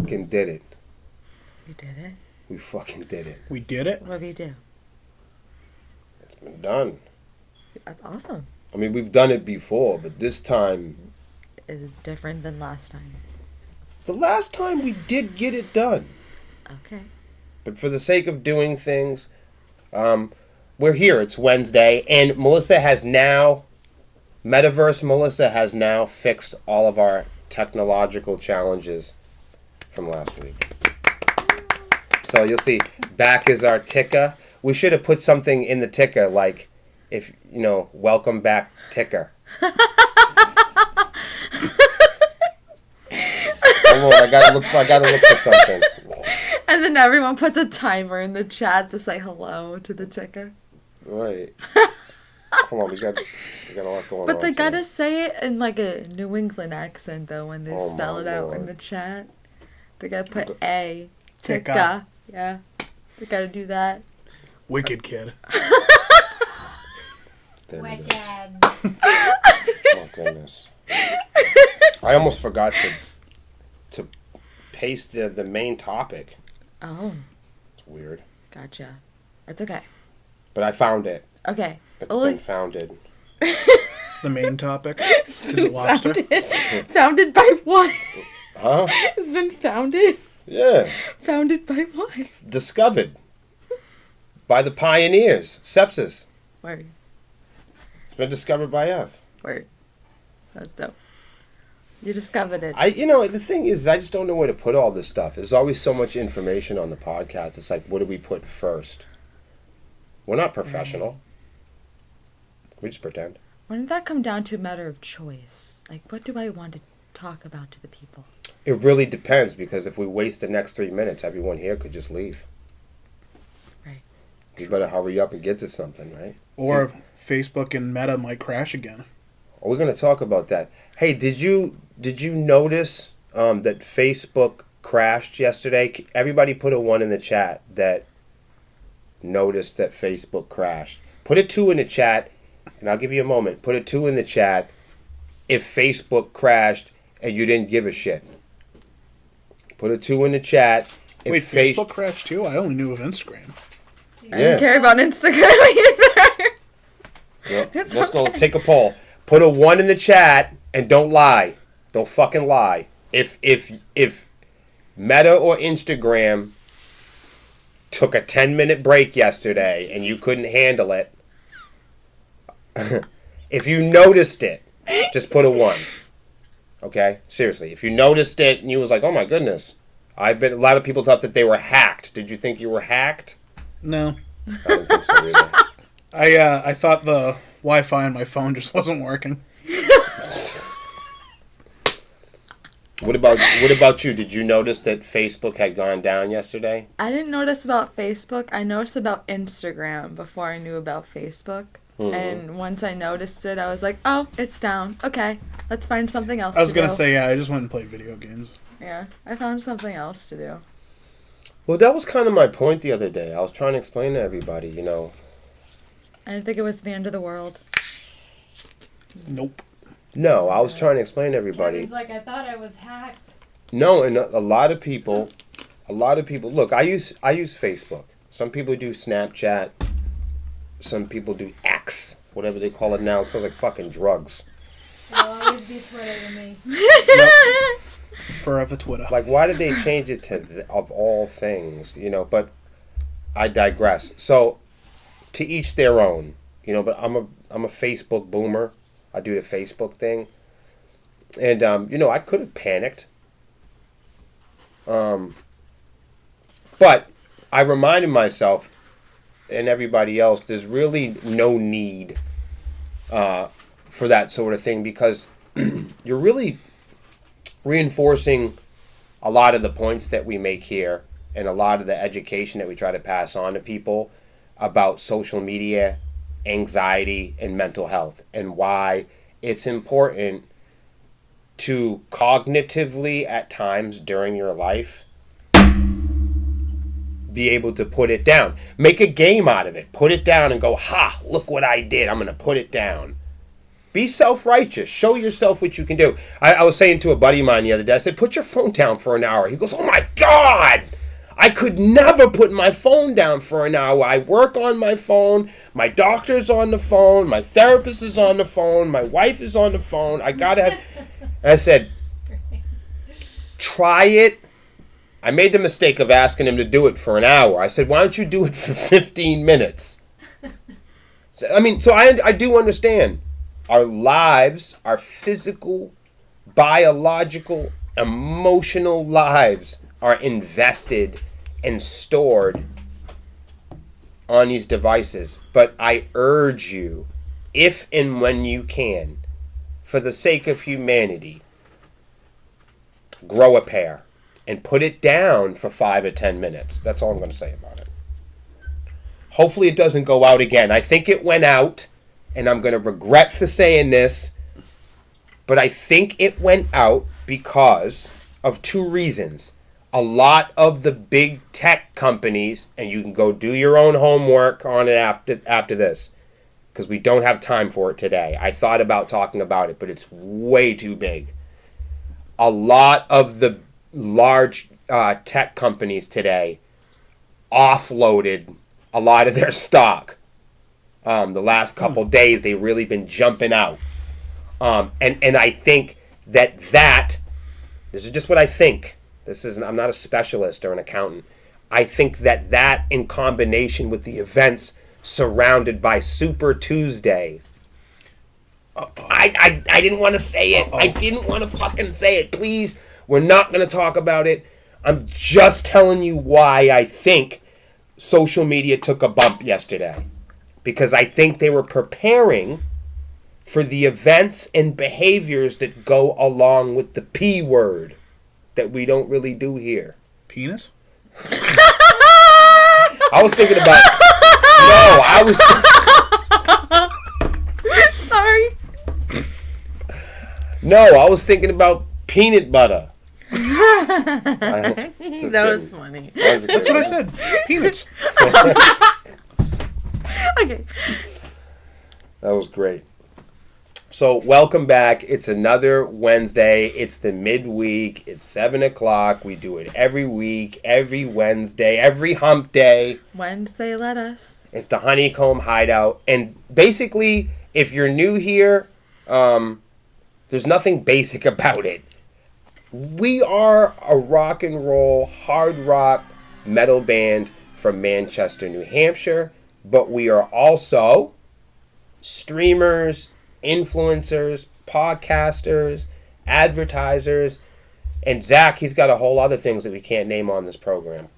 Fucking did it. You did it? We fucking did it. We did it? What did you do? It's been done. That's awesome. I mean, we've done it before, but this time... Is different than last time. The last time we did get it done. Okay. But for the sake of doing things, we're here. It's Wednesday, and Melissa has now fixed all of our technological challenges from last week. So you'll see, back is our ticker. We should have put something in the ticker, like, if, you know, welcome back ticker. Hold on, I gotta look for something. And then everyone puts a timer in the chat to say hello to the ticker. Right. Come on, we got a lot going on. But they today. gotta say it in like a New England accent though when they spell it out Lord. in the chat. They gotta put A. Ticka. Ticka. Yeah. They gotta do that. Wicked kid. There we go. Wicked. Oh goodness. I almost forgot to paste the main topic. Oh, It's weird. gotcha. It's okay. But I found it. Okay. It's Well, been founded. The main topic. Is it lobster? Founded by what? Huh? It's been founded. Yeah. Founded by what? Discovered. By the pioneers. Sepsis. Word. It's been discovered by us. Word. That's dope. You discovered it. The thing is, I just don't know where to put all this stuff. There's always so much information on the podcast. It's like, what do we put first? We're not professional. We just pretend. Wouldn't that come down to a matter of choice? Like, what do I want to talk about to the people? It really depends, because if we waste the next 3 minutes, everyone here could just leave. Right. We better hurry up and get to something, right? Or Facebook and Meta might crash again. Are we going to talk about that? Hey, did you notice that Facebook crashed yesterday? Everybody put a 1 in the chat that noticed that Facebook crashed. Put a 2 in the chat, and I'll give you a moment. Put a 2 in the chat if Facebook crashed and you didn't give a shit. Put a 2 in the chat. If Wait, Facebook crashed too? I only knew of Instagram. I didn't care about Instagram either. Yep. It's Let's go. okay. Let's take a poll. Put a 1 in the chat and don't lie. Don't fucking lie. If Meta or Instagram took a 10-minute break yesterday and you couldn't handle it, if you noticed it, just put a 1. Okay? Seriously. If you noticed it and you was like, oh my goodness, a lot of people thought that they were hacked. Did you think you were hacked? No. I don't think so either. I thought the Wi-Fi on my phone just wasn't working. What about you? Did you notice that Facebook had gone down yesterday? I didn't notice about Facebook. I noticed about Instagram before I knew about Facebook. Mm-hmm. And once I noticed it, I was like, oh, it's down. Okay, let's find something else I was to going do. to say, yeah, I just went and played video games. Yeah, I found something else to do. Well, that was kind of my point the other day. I was trying to explain to everybody, I didn't think it was the end of the world. Nope. No, I was trying to explain to everybody. Kevin's like, I thought I was hacked. No, and a lot of people a lot of people look. I use Facebook. Some people do Snapchat. Some people do X, whatever they call it now. It sounds like fucking drugs. It'll always be Twitter to me. Yep. Forever Twitter. Like, why did they change it to of all things? You know, but I digress. So, to each their own. You know, but I'm a Facebook boomer. I do the Facebook thing, and you know, I could have panicked. But I reminded myself and everybody else, there's really no need for that sort of thing, because you're really reinforcing a lot of the points that we make here and a lot of the education that we try to pass on to people about social media, anxiety, and mental health, and why it's important to cognitively at times during your life be able to put it down. Make a game out of it. Put it down and go, ha, look what I did. I'm going to put it down. Be self-righteous. Show yourself what you can do. I was saying to a buddy of mine the other day, I said, put your phone down for an hour. He goes, oh my God, I could never put my phone down for an hour. I work on my phone. My doctor's on the phone. My therapist is on the phone. My wife is on the phone. I got to have... And I said, try it. I made the mistake of asking him to do it for an hour. I said, why don't you do it for 15 minutes? So I do understand. Our lives, our physical, biological, emotional lives are invested and stored on these devices. But I urge you, if and when you can, for the sake of humanity, grow a pair and put it down for 5 or 10 minutes. That's all I'm going to say about it. Hopefully it doesn't go out again. I think it went out, and I'm going to regret for saying this, but I think it went out because of 2 reasons. A lot of the big tech companies, and you can go do your own homework on it after this, because we don't have time for it today. I thought about talking about it, but it's way too big. A lot of the large tech companies today offloaded a lot of their stock. The last couple days, they've really been jumping out. And I think that this is just what I think. I'm not a specialist or an accountant. I think that in combination with the events surrounded by Super Tuesday. I didn't want to say it. I didn't want to fucking say it. Please, we're not going to talk about it. I'm just telling you why I think social media took a bump yesterday. Because I think they were preparing for the events and behaviors that go along with the P word that we don't really do here. Penis? I was thinking about... No, I was... Sorry. No, I was thinking about peanut butter. That was funny. That's what I said. Peanuts. Okay. That was great. So, welcome back. It's another Wednesday. It's the midweek. It's 7 o'clock. We do it every week, every Wednesday, every hump day. Wednesday, let us. It's the Honeycomb Hideout. And basically, if you're new here, there's nothing basic about it. We are a rock and roll, hard rock metal band from Manchester, New Hampshire. But we are also streamers, influencers, podcasters, advertisers, and Zach, he's got a whole other things that we can't name on this program.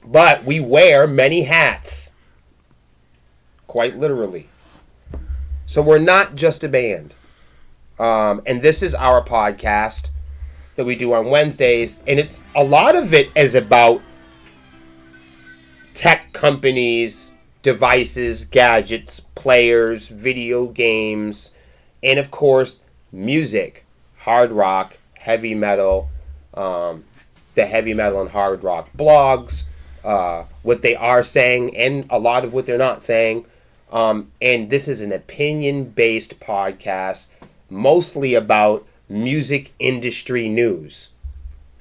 But we wear many hats, quite literally. So we're not just a band. And this is our podcast that we do on Wednesdays, and a lot of it is about tech companies, devices, gadgets, players, video games, and of course, music, hard rock, heavy metal, the heavy metal and hard rock blogs, what they are saying, and a lot of what they're not saying. And this is an opinion-based podcast, mostly about music industry news.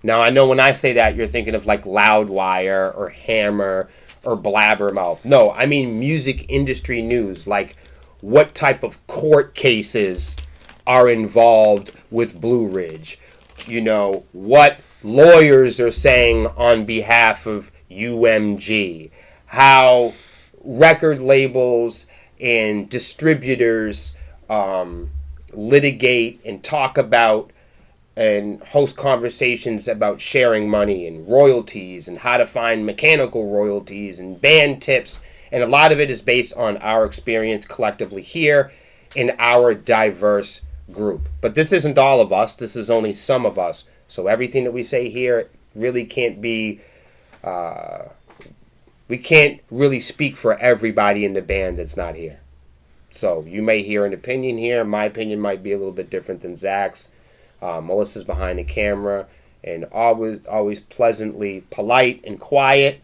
Now, I know when I say that, you're thinking of like Loudwire or Hammer or Blabbermouth. No, I mean music industry news, like what type of court cases are involved with Blue Ridge. You know, what lawyers are saying on behalf of UMG. How record labels and distributors litigate and talk about and host conversations about sharing money and royalties and how to find mechanical royalties and band tips. And a lot of it is based on our experience collectively here in our diverse group. But this isn't all of us. This is only some of us. So everything that we say here really can't be... we can't really speak for everybody in the band that's not here. So you may hear an opinion here. My opinion might be a little bit different than Zach's. Melissa's behind the camera and always pleasantly polite and quiet.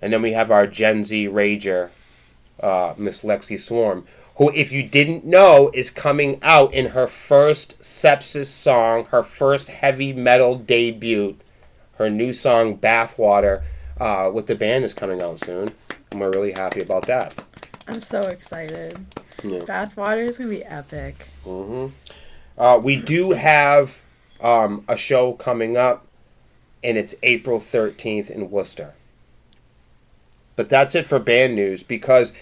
And then we have our Gen Z rager, Miss Lexi Swarm, who, if you didn't know, is coming out in her first Sepsis song, her first heavy metal debut. Her new song, Bathwater, with the band is coming out soon. And we're really happy about that. I'm so excited. Yeah. Bathwater is going to be epic. Mm-hmm. We do have a show coming up, and it's April 13th in Worcester. But that's it for band news, because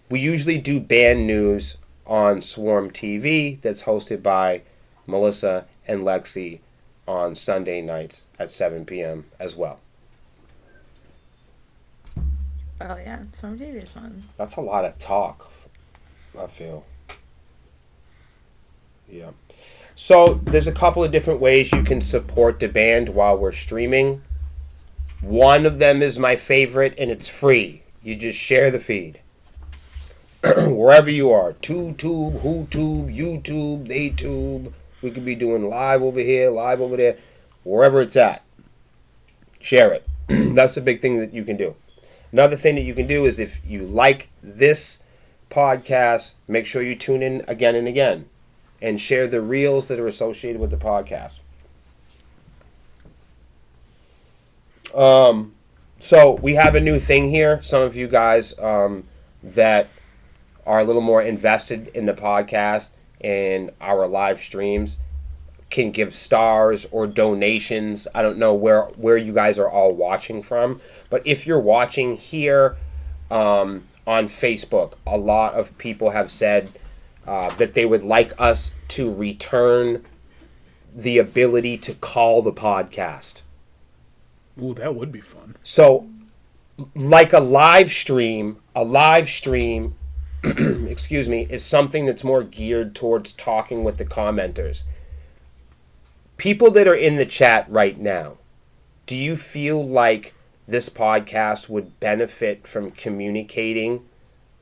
we usually do band news on Swarm TV that's hosted by Melissa and Lexi on Sunday nights at 7 p.m. as well. Oh, yeah. Some TV is fun. That's a lot of talk, I feel. Yeah. So there's a couple of different ways you can support the band while we're streaming. One of them is my favorite, and it's free. You just share the feed. Wherever you are. TubeTube, WhoTube, YouTube, TheyTube. We could be doing live over here, live over there. Wherever it's at. Share it. That's the big thing that you can do. Another thing that you can do is, if you like this podcast, make sure you tune in again and again. And share the reels that are associated with the podcast. So we have a new thing here. Some of you guys that are a little more invested in the podcast and our live streams can give stars or donations. I don't know where you guys are all watching from. But if you're watching here on Facebook, a lot of people have said that they would like us to return the ability to call the podcast. Ooh, that would be fun. So, like a live stream, excuse me, is something that's more geared towards talking with the commenters. People that are in the chat right now, do you feel like this podcast would benefit from communicating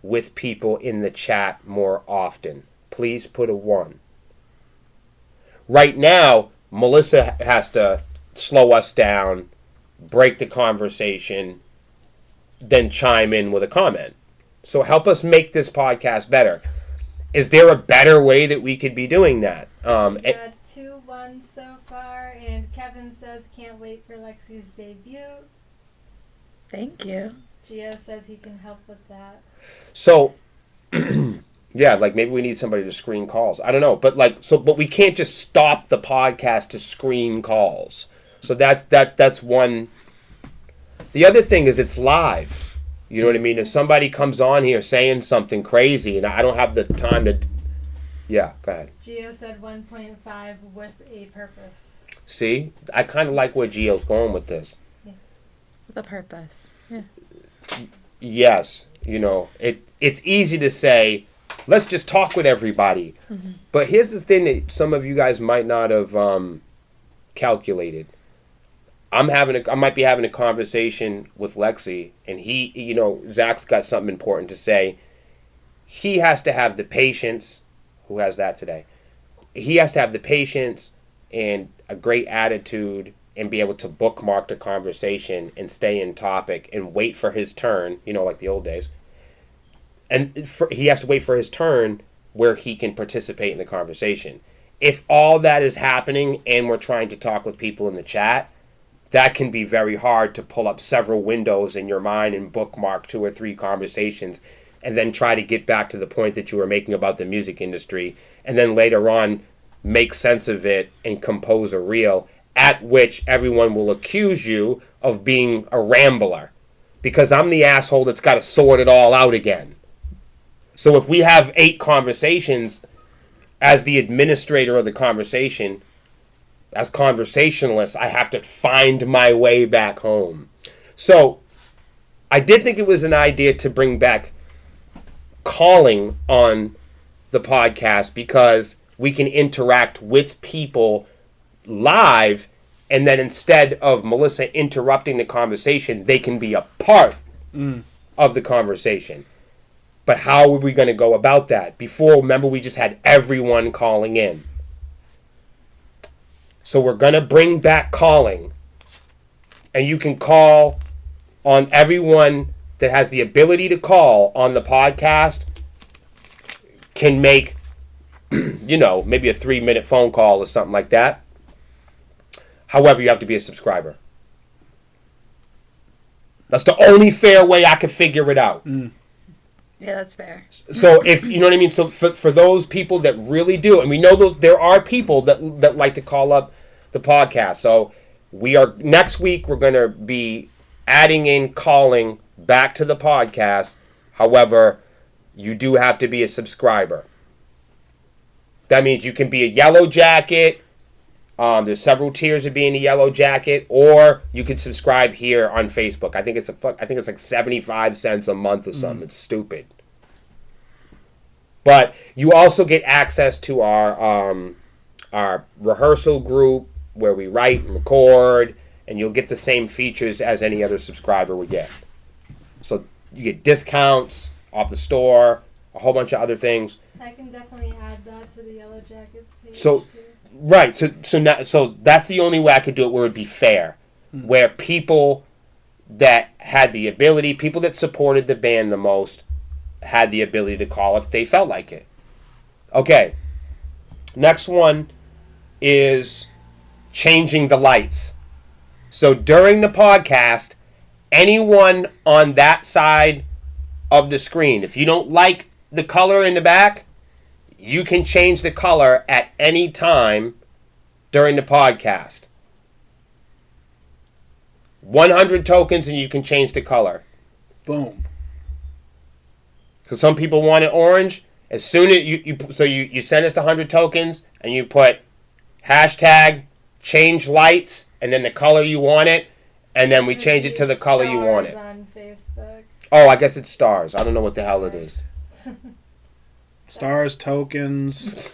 with people in the chat more often? Please put a 1. Right now, Melissa has to slow us down, break the conversation, then chime in with a comment. So help us make this podcast better. Is there a better way that we could be doing that? We got 2-1 so far, and Kevin says can't wait for Lexi's debut. Thank you. Gio says he can help with that. So, yeah, like maybe we need somebody to screen calls. I don't know, but but we can't just stop the podcast to screen calls. So that's one. The other thing is it's live. You know what I mean? If somebody comes on here saying something crazy and I don't have the time to... Yeah, go ahead. Gio said 1.5 with a purpose. See? I kind of like where Gio's going with this. Yeah. With a purpose. Yeah. Yes. You know, it's easy to say, let's just talk with everybody. Mm-hmm. But here's the thing that some of you guys might not have calculated. I might be having a conversation with Lexi, and Zach's got something important to say. He has to have the patience. Who has that today? He has to have the patience and a great attitude and be able to bookmark the conversation and stay in topic and wait for his turn, like the old days. And he has to wait for his turn where he can participate in the conversation. if all that is happening and we're trying to talk with people in the chat, that can be very hard to pull up several windows in your mind and bookmark 2 or 3 conversations and then try to get back to the point that you were making about the music industry, and then later on make sense of it and compose a reel at which everyone will accuse you of being a rambler because I'm the asshole that's got to sort it all out again. So if we have 8 conversations, as the administrator of the conversation, as conversationalist, I have to find my way back home. So I did think it was an idea to bring back calling on the podcast because we can interact with people live, and then instead of Melissa interrupting the conversation, they can be a part of the conversation. But how are we going to go about that? Before, remember, we just had everyone calling in. So we're going to bring back calling, and you can call on everyone that has the ability to call on the podcast can make, maybe a 3-minute phone call or something like that. However, you have to be a subscriber. That's the only fair way I could figure it out. Yeah, that's fair. So if, you know what I mean? So for those people that really do, and we know there are people that like to call up the podcast. So next week, we're going to be adding in calling back to the podcast. However, you do have to be a subscriber. That means you can be a yellow jacket. There's several tiers of being a yellow jacket, or you can subscribe here on Facebook. I think it's like 75 cents a month or something. It's stupid. But you also get access to our rehearsal group where we write and record, and you'll get the same features as any other subscriber would get. So you get discounts off the store, a whole bunch of other things. I can definitely add that to the Yellow Jackets page So, too. right. So that's the only way I could do it where it would be fair. Where people that had the ability, people that supported the band the most, had the ability to call if they felt like it. Okay. Next one is changing the lights. So during the podcast, anyone on that side of the screen, if you don't like the color in the back, you can change the color at any time during the podcast. 100 tokens and you can change the color. Boom. So some people want it orange. As soon as you send us 100 tokens and you put hashtag change lights and then the color you want it, and then we change it to the color you want it. On Facebook. Oh, I guess it's stars. I don't know what the hell it is. Stars, tokens,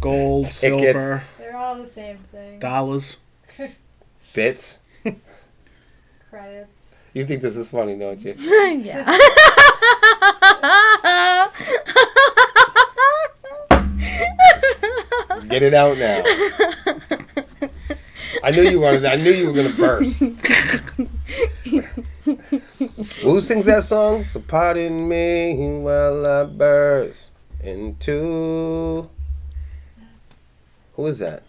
gold, Tickets. silver, They're all the same thing. dollars. Bits. Credits. You think this is funny, don't you? Yeah. Get it out now. I knew you wanted that. I knew you were gonna burst. Who sings that song? So pardon me while I burst into. Who is that?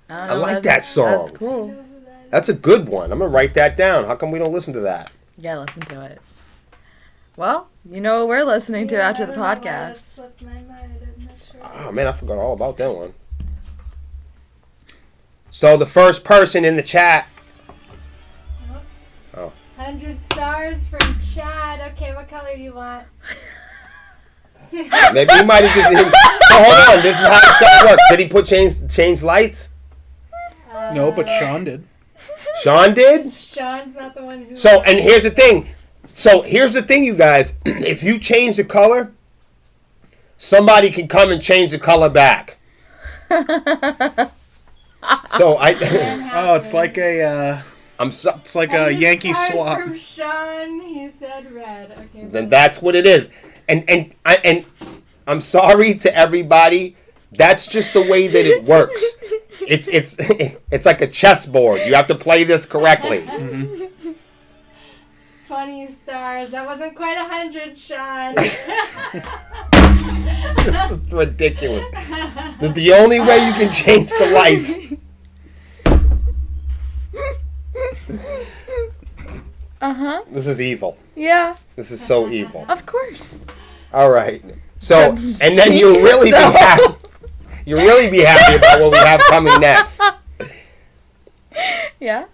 I I like that song. That's cool. That's a good one. I'm gonna write that down. How come we don't listen to that? Yeah, listen to it. Well, you know what we're listening to after the I don't know why that podcast. slipped my mind. I'm not sure. Oh man, I forgot all about that one. So the first person in the chat. Oh. 100 stars from Chad. Okay, what color do you want? Maybe he might have just. So hold on, this is how it's gonna work. Did he put change lights? No, but Sean did. Sean did? Sean's not the one who. So, and here's the thing. So, here's the thing, you guys. If you change the color, somebody can come and change the color back. So, Oh, it's like a it's like a 100 Yankee stars swap. From Sean, he said red. Okay. Then that's what it is. And I'm sorry to everybody. That's just the way that it works. It's like a chessboard. You have to play this correctly. 20 stars. That wasn't quite 100, Sean. This is ridiculous. This is the only way you can change the lights. This is evil. Yeah, This is so evil. of course. All right. So, That's and then you'll really be genius, though. happy. You'll really be happy about what we have coming next. Yeah,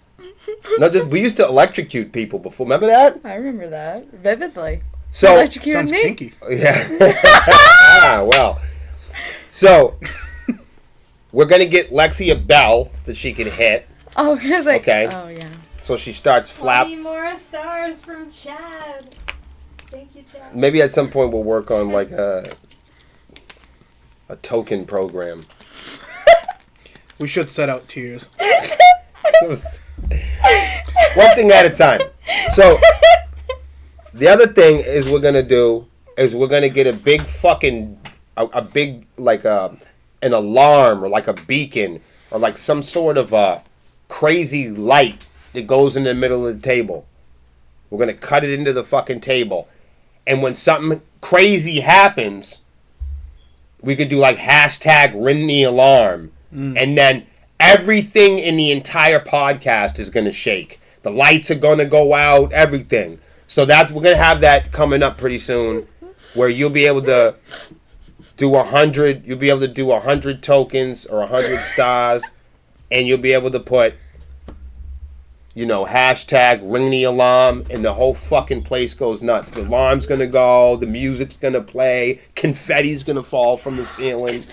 No, just we used to electrocute people before. Remember that? I remember that vividly. So, Electrocuted Sounds me. kinky. yeah. Well. So, we're gonna get Lexi a bell that she can hit. Oh, cause like, Okay. oh yeah. So she starts 20 more stars from Chad. Thank you, Chad. Maybe at some point we'll work on like a token program. We should set out tiers. One thing at a time. So the other thing is we're gonna get a big fucking a big like an alarm or like a beacon or like some sort of a crazy light that goes in the middle of the table. We're gonna cut it into the fucking table, and when something crazy happens, we could do like hashtag ring the alarm, and then everything in the entire podcast is gonna shake. The lights are gonna go out, everything. So that we're gonna have that coming up pretty soon, where you'll be able to do 100. You'll be able to do 100 tokens or 100 stars, and you'll be able to put, hashtag ring the alarm, and the whole fucking place goes nuts. The alarm's gonna go, the music's gonna play, confetti's gonna fall from the ceiling,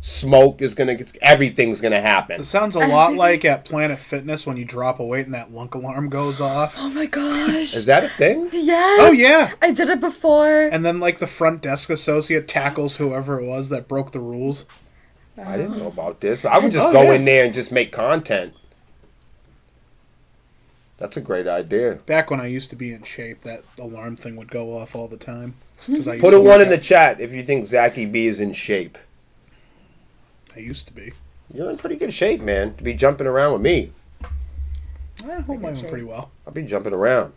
smoke is gonna get, everything's gonna happen. It sounds a lot like at Planet Fitness when you drop a weight and that lunk alarm goes off. Oh my gosh. Is that a thing? Yes. Oh, yeah. I did it before. And then, like, the front desk associate tackles whoever it was that broke the rules. I didn't know about this. I would just Oh, go yeah. in there and just make content. That's a great idea. Back when I used to be in shape, that alarm thing would go off all the time. 'Cause I used Put to a one work in the out. chat if you think Zachy B is in shape. I used to be. You're in pretty good shape, man, to be jumping around with me. I hold my own shape. pretty well. I'll be jumping around.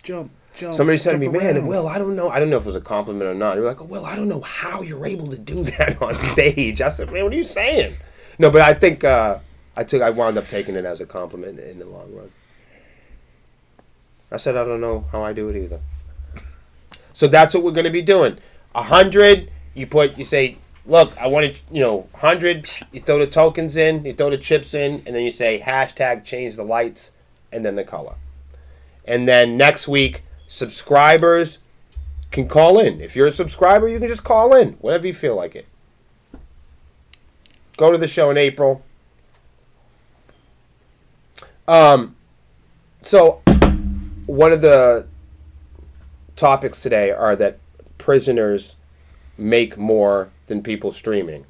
Jump. Somebody said to me, jump man, around." Will, I don't know if it was a compliment or not. They were like, Will, I don't know how you're able to do that on stage. I said, man, what are you saying? No, but I think I wound up taking it as a compliment in the long run. I said, I don't know how I do it either. So that's what we're going to be doing. 100, you say, look, I want to, 100, you throw the tokens in, you throw the chips in, and then you say hashtag change the lights, and then the color. And then next week, subscribers can call in. If you're a subscriber, you can just call in, whatever you feel like it. Go to the show in April. So, one of the topics today are that prisoners make more than people streaming.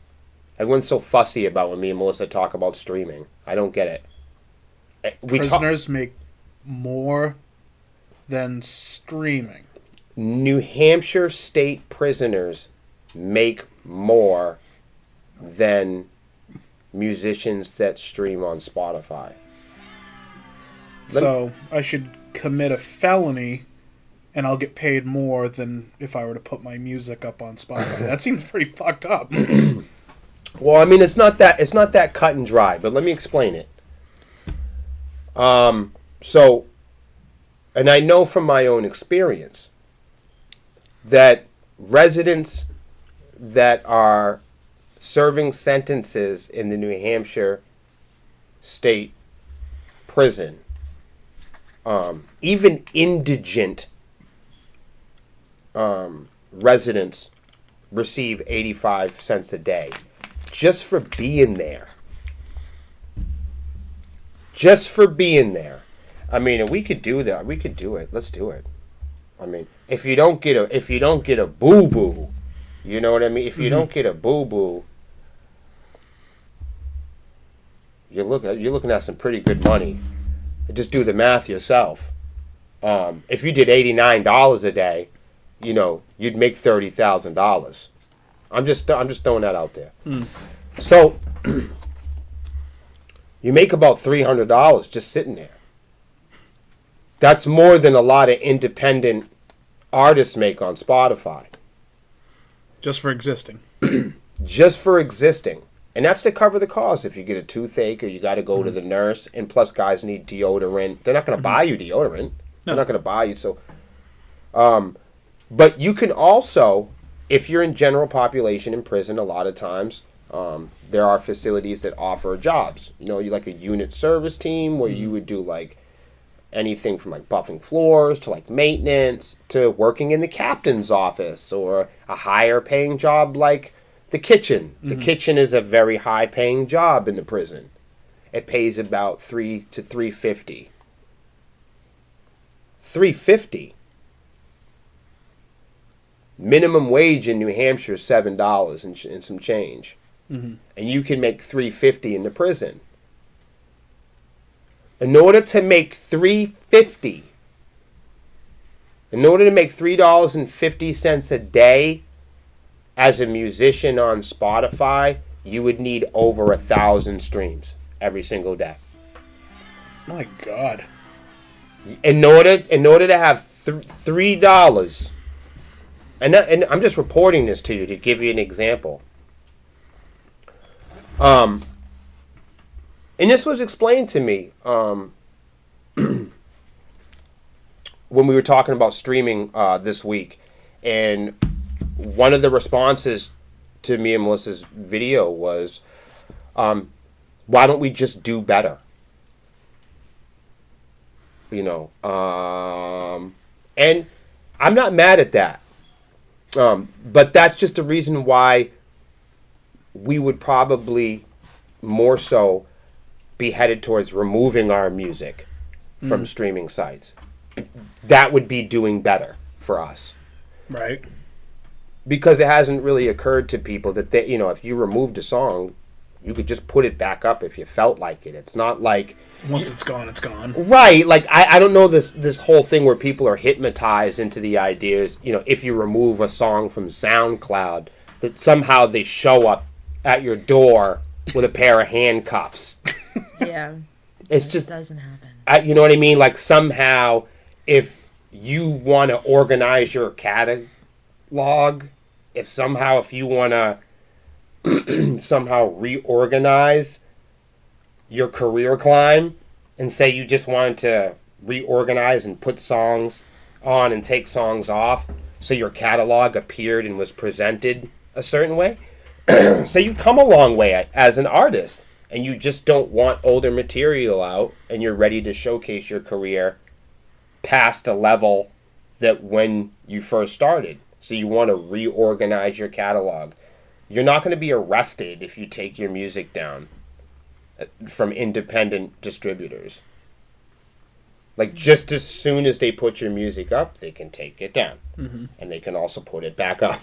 Everyone's so fussy about when me and Melissa talk about streaming. I don't get it. Prisoners make more than streaming. New Hampshire state prisoners make more than musicians that stream on Spotify. So I should commit a felony and I'll get paid more than if I were to put my music up on Spotify. That seems pretty fucked up. Well, I mean, it's not that cut and dry, but let me explain it. So, and I know from my own experience that residents that are serving sentences in the New Hampshire state prison, even indigent residents receive 85 cents a day just for being there. Just for being there. I mean, if we could do that, we could do it. Let's do it. I mean, if you don't get a boo-boo, you know what I mean? If you don't get a boo-boo, you're looking at some pretty good money. Just do the math yourself. If you did $89 a day, you'd make $30,000. I'm just throwing that out there. So you make about $300 just sitting there. That's more than a lot of independent artists make on Spotify. Just for existing. Just for existing. And that's to cover the cost. If you get a toothache or you got to go to the nurse, and plus guys need deodorant. They're not going to buy you deodorant. No. They're not going to buy you. So, but you can also, if you're in general population in prison, a lot of times there are facilities that offer jobs. You know, you like a unit service team where you would do like anything from like buffing floors to like maintenance to working in the captain's office, or a higher paying job like the kitchen. The kitchen is a very high paying job in the prison. It pays about $3 to $3.50. $3.50. Minimum wage in New Hampshire is $7 and some change, and you can make $3.50 in the prison. In order to make $3.50, in order to make $3.50 a day as a musician on Spotify, you would need over 1,000 streams every single day. My God. In order to have $3, and I'm just reporting this to you to give you an example. And this was explained to me when we were talking about streaming this week, and one of the responses to me and Melissa's video was, why don't we just do better? You know, and I'm not mad at that. But that's just a reason why we would probably more so be headed towards removing our music from streaming sites. That would be doing better for us. Right. Because it hasn't really occurred to people that they, you know, if you removed a song, you could just put it back up if you felt like it. It's not like once it's gone, it's gone. Right. Like I don't know this whole thing where people are hypnotized into the ideas, you know, if you remove a song from SoundCloud, that somehow they show up at your door with a pair of handcuffs. Yeah. It's just doesn't happen. You know what I mean? Like somehow if you want to organize your catalog, if you want to somehow reorganize your career climb, and say you just wanted to reorganize and put songs on and take songs off so your catalog appeared and was presented a certain way. So you've come a long way as an artist, and you just don't want older material out, and you're ready to showcase your career past a level that when you first started. So you want to reorganize your catalog. You're not going to be arrested if you take your music down from independent distributors. Like, just as soon as they put your music up, they can take it down. And they can also put it back up.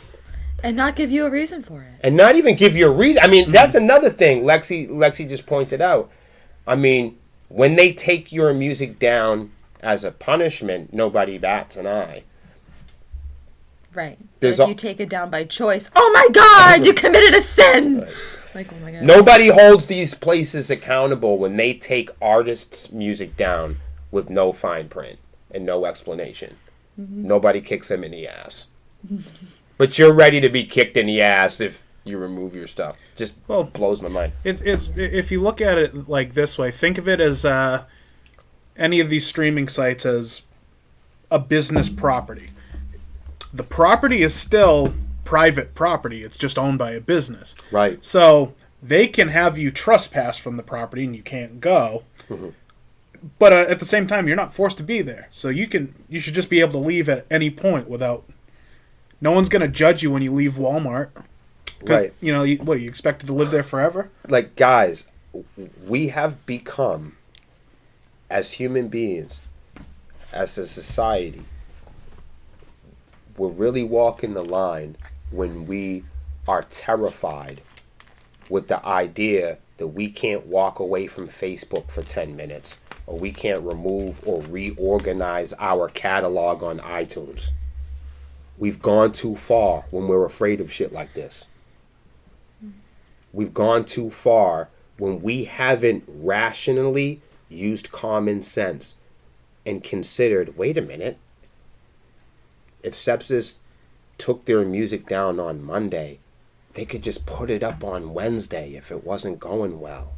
And not give you a reason for it. And not even give you a reason. I mean, that's another thing Lexi just pointed out. I mean, when they take your music down as a punishment, nobody bats an eye. Right. If you take it down by choice, oh my God, you committed a sin! Right. Like, oh my God. Nobody holds these places accountable when they take artists' music down with no fine print and no explanation. Nobody kicks them in the ass. But you're ready to be kicked in the ass if you remove your stuff. Just blows my mind. It's if you look at it like this way, think of it as any of these streaming sites as a business property. The property is still private property. It's just owned by a business. Right. So they can have you trespass from the property and you can't go. But at the same time, you're not forced to be there. So you should just be able to leave at any point without... No one's going to judge you when you leave Walmart. Right. You know, what, are you expected to live there forever? Like, guys, we have become, as human beings, as a society, we're really walking the line when we are terrified with the idea that we can't walk away from Facebook for 10 minutes, or we can't remove or reorganize our catalog on iTunes. We've gone too far when we're afraid of shit like this. We've gone too far when we haven't rationally used common sense and considered, wait a minute, if sepsis took their music down on Monday, they could just put it up on Wednesday if it wasn't going well.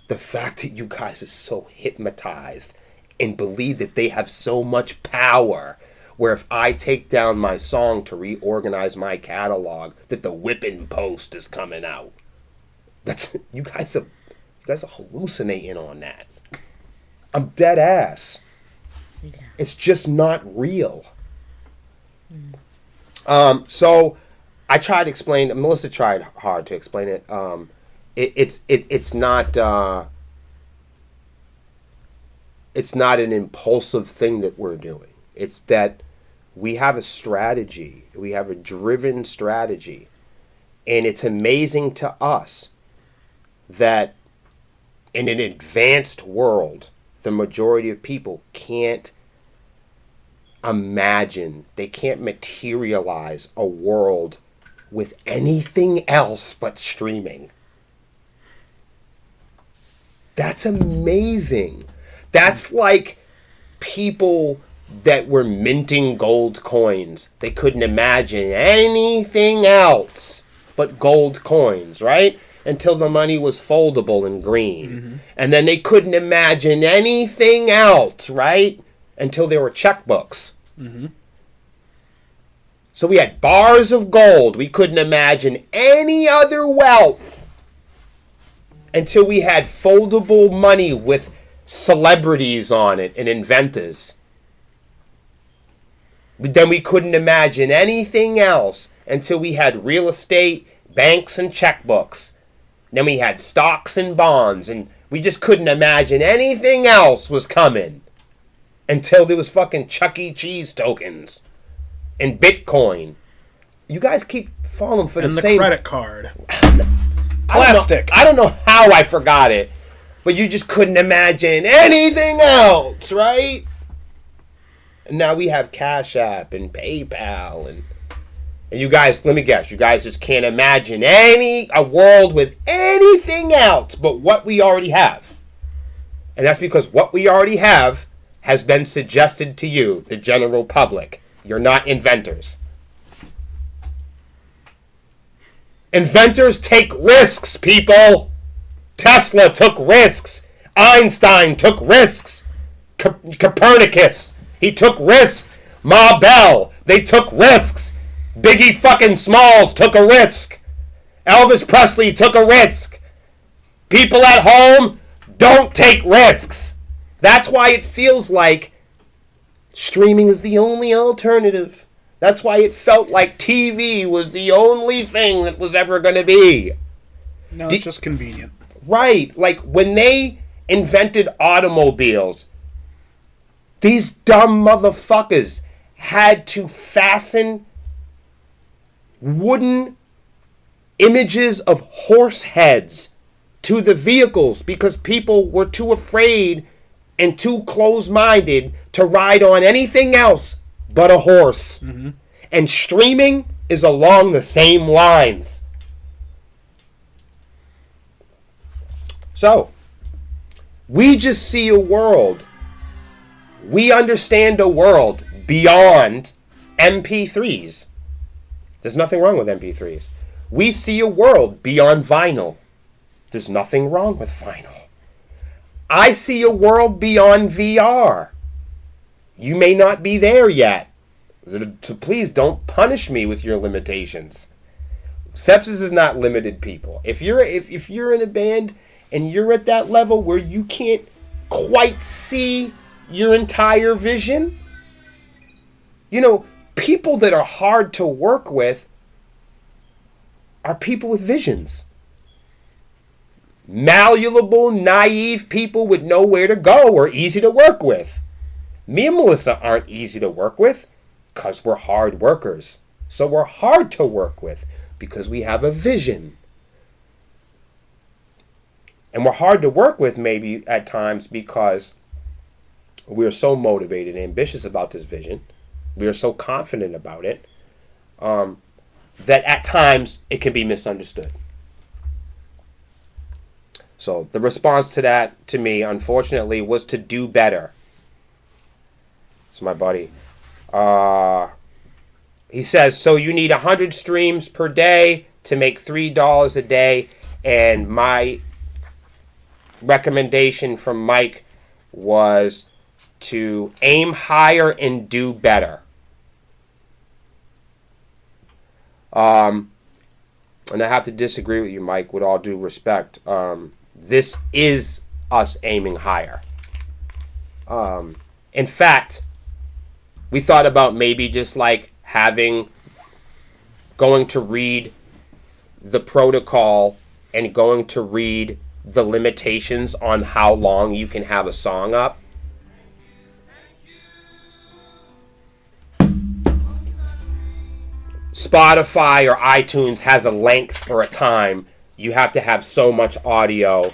The fact that you guys are so hypnotized and believe that they have so much power, where if I take down my song to reorganize my catalog, that the whipping post is coming out. That's you guys are hallucinating on that. I'm dead ass. Yeah. It's just not real. So I tried to explain. Melissa tried hard to explain it. It's not an impulsive thing that we're doing. It's that we have a strategy. We have a driven strategy, and it's amazing to us that in an advanced world, the majority of people can't imagine, they can't materialize a world with anything else but streaming. That's amazing. That's like people that were minting gold coins. They couldn't imagine anything else but gold coins, right? Until the money was foldable and green. Mm-hmm. And then they couldn't imagine anything else, right? Until there were checkbooks. Mm-hmm. So we had bars of gold. We couldn't imagine any other wealth until we had foldable money with celebrities on it and inventors. But then we couldn't imagine anything else until we had real estate, banks, and checkbooks. Then we had stocks and bonds, and we just couldn't imagine anything else was coming until there was fucking Chuck E. Cheese tokens and Bitcoin. You guys keep falling for the same... And the credit card. Plastic. I don't know how I forgot it, but you just couldn't imagine anything else, right? And now we have Cash App and PayPal and you guys, let me guess, you guys just can't imagine a world with anything else but what we already have. And that's because what we already have has been suggested to you, the general public. You're not inventors. Inventors take risks, people. Tesla took risks. Einstein took risks. Copernicus, he took risks. Ma Bell, they took risks. Biggie fucking Smalls took a risk. Elvis Presley took a risk. People at home, don't take risks. That's why it feels like streaming is the only alternative. That's why it felt like TV was the only thing that was ever going to be. No, it's just convenient. Right. Like when they invented automobiles, these dumb motherfuckers had to fasten wooden images of horse heads to the vehicles because people were too afraid and too close-minded to ride on anything else but a horse. Mm-hmm. And streaming is along the same lines. So, we just see a world. We understand a world beyond MP3s. There's nothing wrong with MP3s. We see a world beyond vinyl. There's nothing wrong with vinyl. I see a world beyond VR. You may not be there yet. So please don't punish me with your limitations. Sepsis is not limited, people. If you're in a band and you're at that level where you can't quite see your entire vision, people that are hard to work with are people with visions. Malleable, naive people with nowhere to go are easy to work with. Me and Melissa aren't easy to work with because we're hard workers. So we're hard to work with because we have a vision. And we're hard to work with maybe at times because we're so motivated and ambitious about this vision. We are so confident about it that at times it can be misunderstood. So the response to that, to me, unfortunately, was to do better. So my buddy, he says, so you need 100 streams per day to make $3 a day. And my recommendation from Mike was to aim higher and do better. And I have to disagree with you, Mike, with all due respect. This is us aiming higher. In fact, we thought about maybe just like going to read the protocol and going to read the limitations on how long you can have a song up. Spotify or iTunes has a length or a time. You have to have so much audio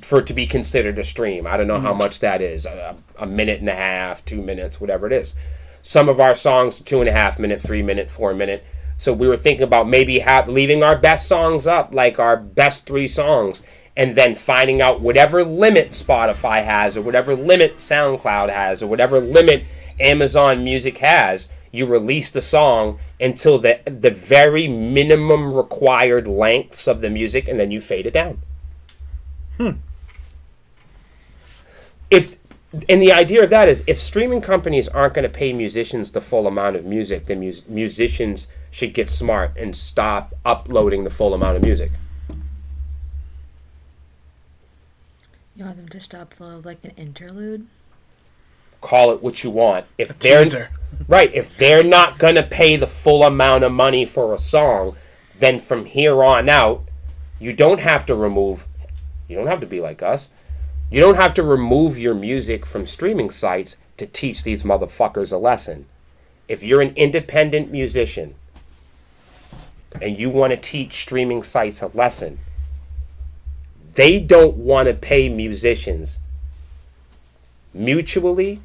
for it to be considered a stream. I don't know how much that is. A minute and a half, 2 minutes, whatever it is. Some of our songs, 2.5 minute, 3 minute, 4 minute. So we were thinking about maybe leaving our best songs up, like our best 3 songs, and then finding out whatever limit Spotify has, or whatever limit SoundCloud has, or whatever limit Amazon Music has. You release the song until the very minimum required lengths of the music, and then you fade it down. And the idea of that is, if streaming companies aren't going to pay musicians the full amount of music, then musicians should get smart and stop uploading the full amount of music. You want them to stop like an interlude? Call it what you want. A teaser. Right, if they're not going to pay the full amount of money for a song, then from here on out, you don't have to be like us. You don't have to remove your music from streaming sites to teach these motherfuckers a lesson. If you're an independent musician and you want to teach streaming sites a lesson, they don't want to pay musicians mutually.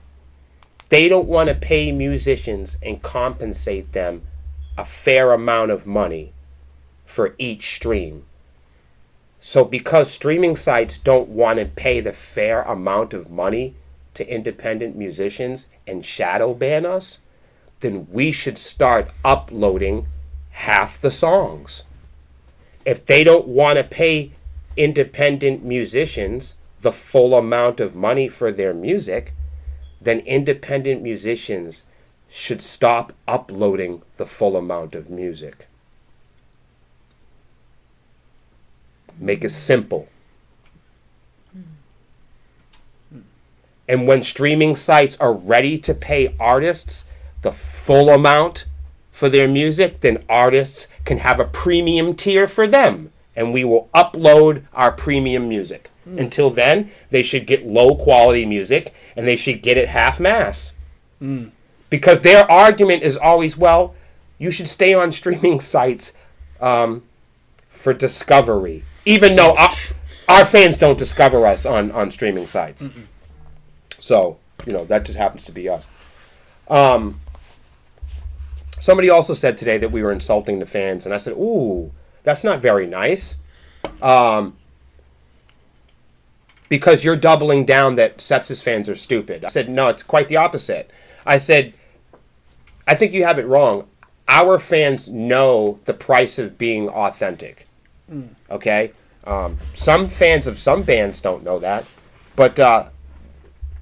They don't want to pay musicians and compensate them a fair amount of money for each stream. So because streaming sites don't want to pay the fair amount of money to independent musicians and shadow ban us, then we should start uploading half the songs. If they don't want to pay independent musicians the full amount of money for their music, then independent musicians should stop uploading the full amount of music. Make it simple. And when streaming sites are ready to pay artists the full amount for their music, then artists can have a premium tier for them, and we will upload our premium music. Until then, they should get low quality music, and they should get it half-mass. Because their argument is always, well, you should stay on streaming sites for discovery. Even though our fans don't discover us on streaming sites. So, that just happens to be us. Somebody also said today that we were insulting the fans, and I said, ooh, that's not very nice. Because you're doubling down that Sepsis fans are stupid. I said, no, it's quite the opposite. I said, I think you have it wrong. Our fans know the price of being authentic. Okay? Some fans of some bands don't know that. But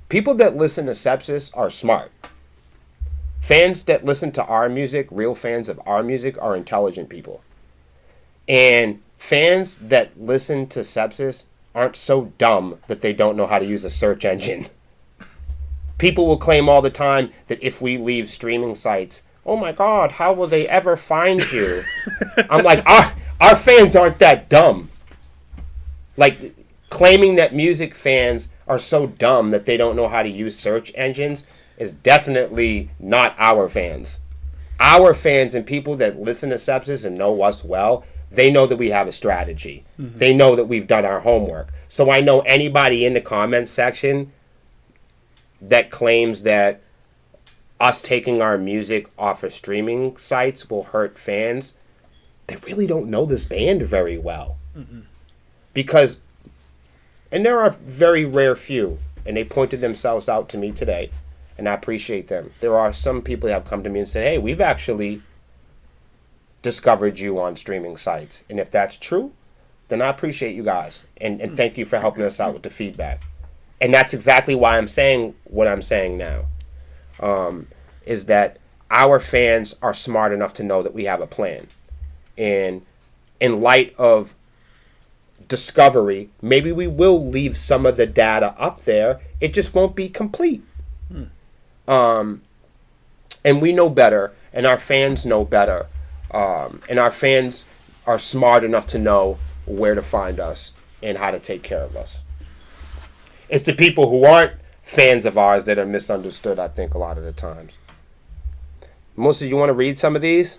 people that listen to Sepsis are smart. Fans that listen to our music, real fans of our music, are intelligent people. And fans that listen to Sepsis aren't so dumb that they don't know how to use a search engine. People will claim all the time that if we leave streaming sites, oh my God, how will they ever find you? I'm like, our fans aren't that dumb. Like, claiming that music fans are so dumb that they don't know how to use search engines is definitely not our fans. Our fans and people that listen to Sepsis and know us well, they know that we have a strategy. They know that we've done our homework. So I know anybody in the comments section that claims that us taking our music off of streaming sites will hurt fans, they really don't know this band very well. Because, and there are very rare few, and they pointed themselves out to me today, and I appreciate them. There are some people that have come to me and said, hey, we've actually discovered you on streaming sites. And if that's true, then I appreciate you guys. And thank you for helping us out with the feedback. And that's exactly why I'm saying what I'm saying now. Is that our fans are smart enough to know that we have a plan. And in light of discovery, maybe we will leave some of the data up there. It just won't be complete. And we know better, and our fans know better. And our fans are smart enough to know where to find us and how to take care of us. It's the people who aren't fans of ours that are misunderstood, I think, a lot of the times. Melissa, you want to read some of these?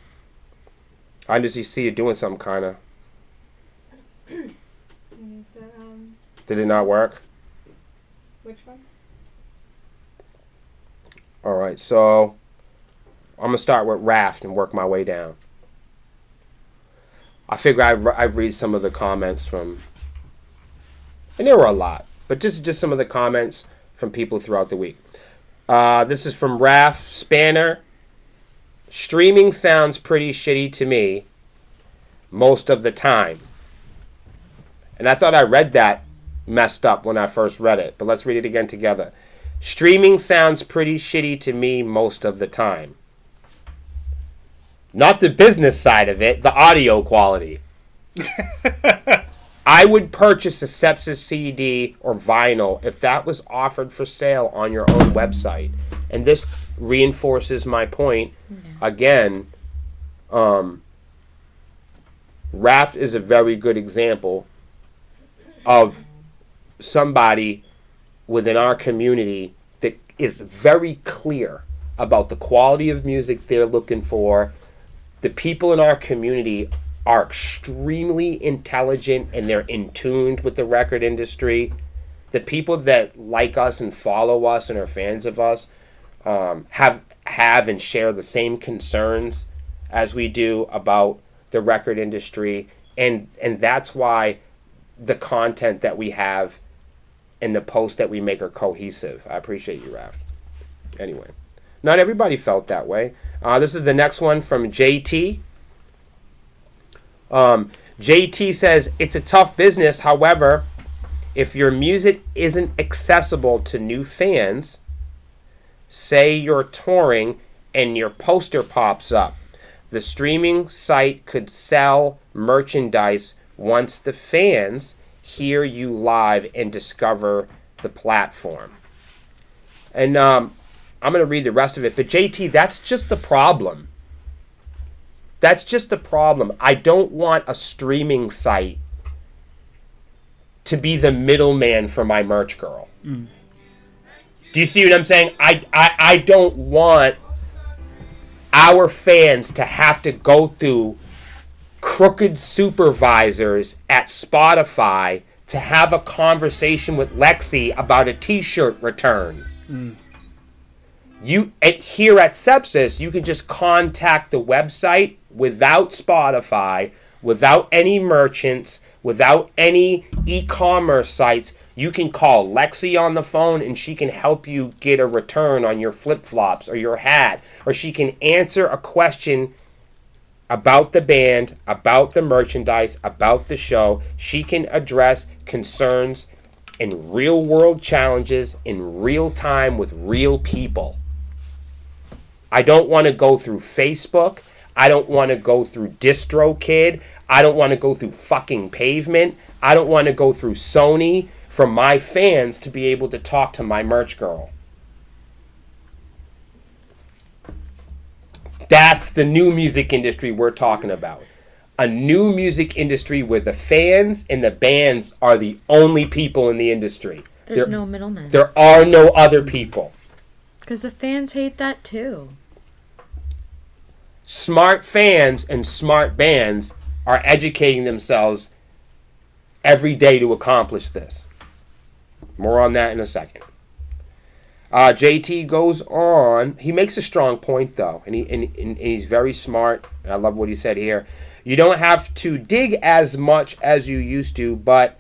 I just see you doing something, kind of. So, Did it not work? which one? All right, so I'm going to start with Raft and work my way down. I figure I'd read some of the comments from, and there were a lot, but just some of the comments from people throughout the week. This is from Raft Spanner. Streaming sounds pretty shitty to me most of the time. And I thought I read that messed up when I first read it, but let's read it again together. Streaming sounds pretty shitty to me most of the time. Not the business side of it, the audio quality. I would purchase a Sepsis CD or vinyl if that was offered for sale on your own website. And this reinforces my point. Again, Raft is a very good example of somebody within our community that is very clear about the quality of music they're looking for. The people in our community are extremely intelligent and they're in tune with the record industry. The people that like us and follow us and are fans of us have and share the same concerns as we do about the record industry, and that's why the content that we have and the posts that we make are cohesive. I appreciate you, Raft. Anyway, not everybody felt that way. This is the next one from JT. JT says, it's a tough business. However, if your music isn't accessible to new fans, say you're touring and your poster pops up, the streaming site could sell merchandise once the fans hear you live and discover the platform. And I'm going to read the rest of it. But JT, that's just the problem. That's just the problem. I don't want a streaming site to be the middleman for my merch girl. Mm. Do you see what I'm saying? I don't want our fans to have to go through crooked supervisors at Spotify to have a conversation with Lexi about a t-shirt return. Mm. Here at Sepsis, you can just contact the website without Spotify, without any merchants, without any e-commerce sites. You can call Lexi on the phone and she can help you get a return on your flip-flops or your hat. Or she can answer a question about the band, about the merchandise, about the show. She can address concerns and real-world challenges in real time with real people. I don't want to go through Facebook. I don't want to go through DistroKid. I don't want to go through fucking Pavement. I don't want to go through Sony for my fans to be able to talk to my merch girl. That's the new music industry we're talking about. A new music industry where the fans and the bands are the only people in the industry. There's no middlemen. There are no other people. Because the fans hate that too. Smart fans and smart bands are educating themselves every day to accomplish this. More on that in a second. JT goes on. He makes a strong point, though, and he's very smart. And I love what he said here. You don't have to dig as much as you used to, but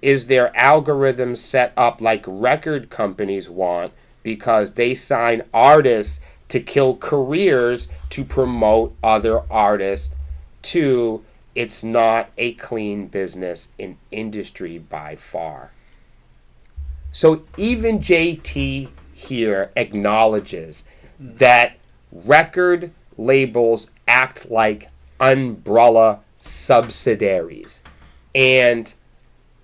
is there algorithms set up like record companies want because they sign artists to kill careers to promote other artists. Two, it's not a clean business in industry by far. So even JT here acknowledges that record labels act like umbrella subsidiaries. And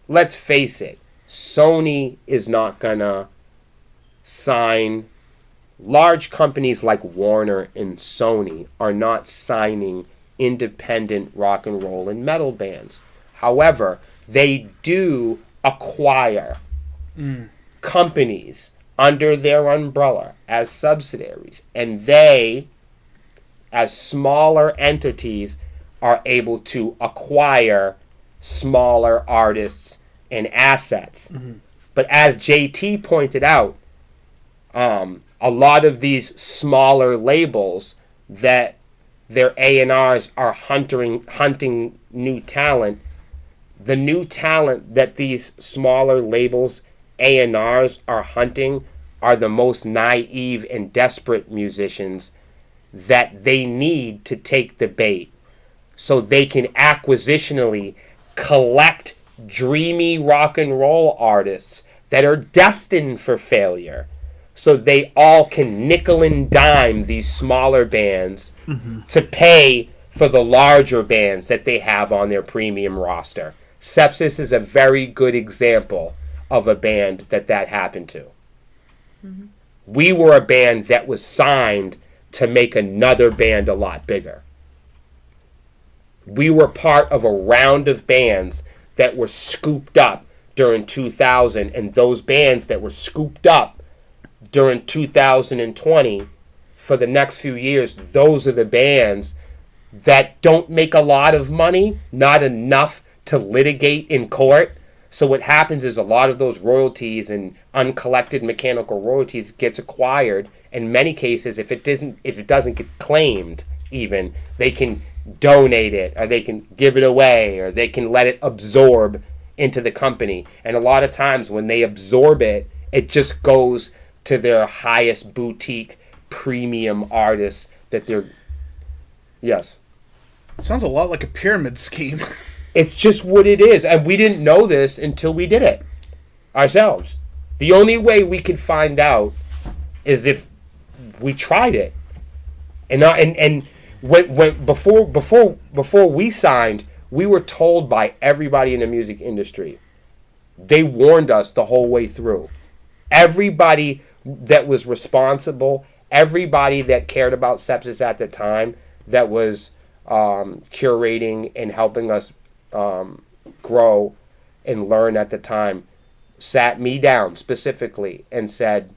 let's face it, Sony is not gonna sign, large companies like Warner and Sony are not signing independent rock and roll and metal bands. However, they do acquire companies under their umbrella as subsidiaries, and they, as smaller entities, are able to acquire smaller artists and assets. But as JT pointed out, a lot of these smaller labels that their A&Rs are hunting new talent, the new talent that these smaller labels A&Rs are hunting are the most naive and desperate musicians that they need to take the bait so they can acquisitionally collect dreamy rock and roll artists that are destined for failure, so they all can nickel and dime these smaller bands to pay for the larger bands that they have on their premium roster. Sepsis is a very good example of a band that happened to. We were a band that was signed to make another band a lot bigger. We were part of a round of bands that were scooped up during 2000, and those bands that were scooped up during 2020, for the next few years, those are the bands that don't make a lot of money, not enough to litigate in court. So what happens is a lot of those royalties and uncollected mechanical royalties gets acquired. In many cases, if it doesn't get claimed, even, they can donate it, or they can give it away, or they can let it absorb into the company. And a lot of times when they absorb it, it just goes to their highest boutique premium artists that they're... Yes. Sounds a lot like a pyramid scheme. It's just what it is. And we didn't know this until we did it ourselves. The only way we could find out is if we tried it. And when before we signed, we were told by everybody in the music industry. They warned us the whole way through. Everybody that was responsible, everybody that cared about sepsis at the time, that was curating and helping us grow and learn at the time, sat me down specifically and said,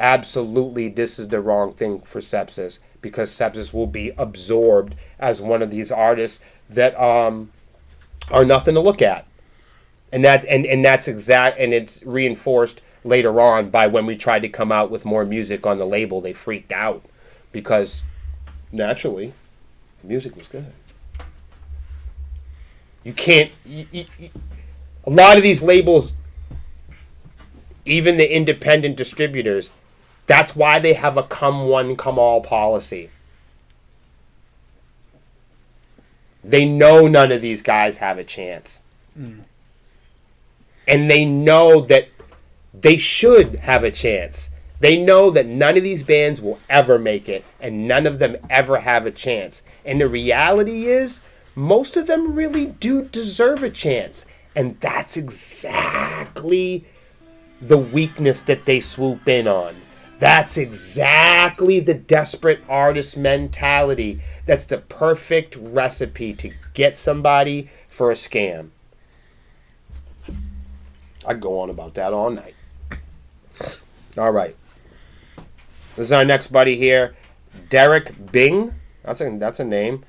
absolutely, this is the wrong thing for sepsis, because sepsis will be absorbed as one of these artists that are nothing to look at. And that's exact, and it's reinforced later on by when we tried to come out with more music on the label. They freaked out because naturally the music was good. You can't... a lot of these labels, even the independent distributors, that's why they have a come one, come all policy. They know none of these guys have a chance. And they know that they should have a chance. They know that none of these bands will ever make it, and none of them ever have a chance. And the reality is, most of them really do deserve a chance. And that's exactly the weakness that they swoop in on. That's exactly the desperate artist mentality. That's the perfect recipe to get somebody for a scam. I could go on about that all night. All right. This is our next buddy here, Derek Bing. That's a name.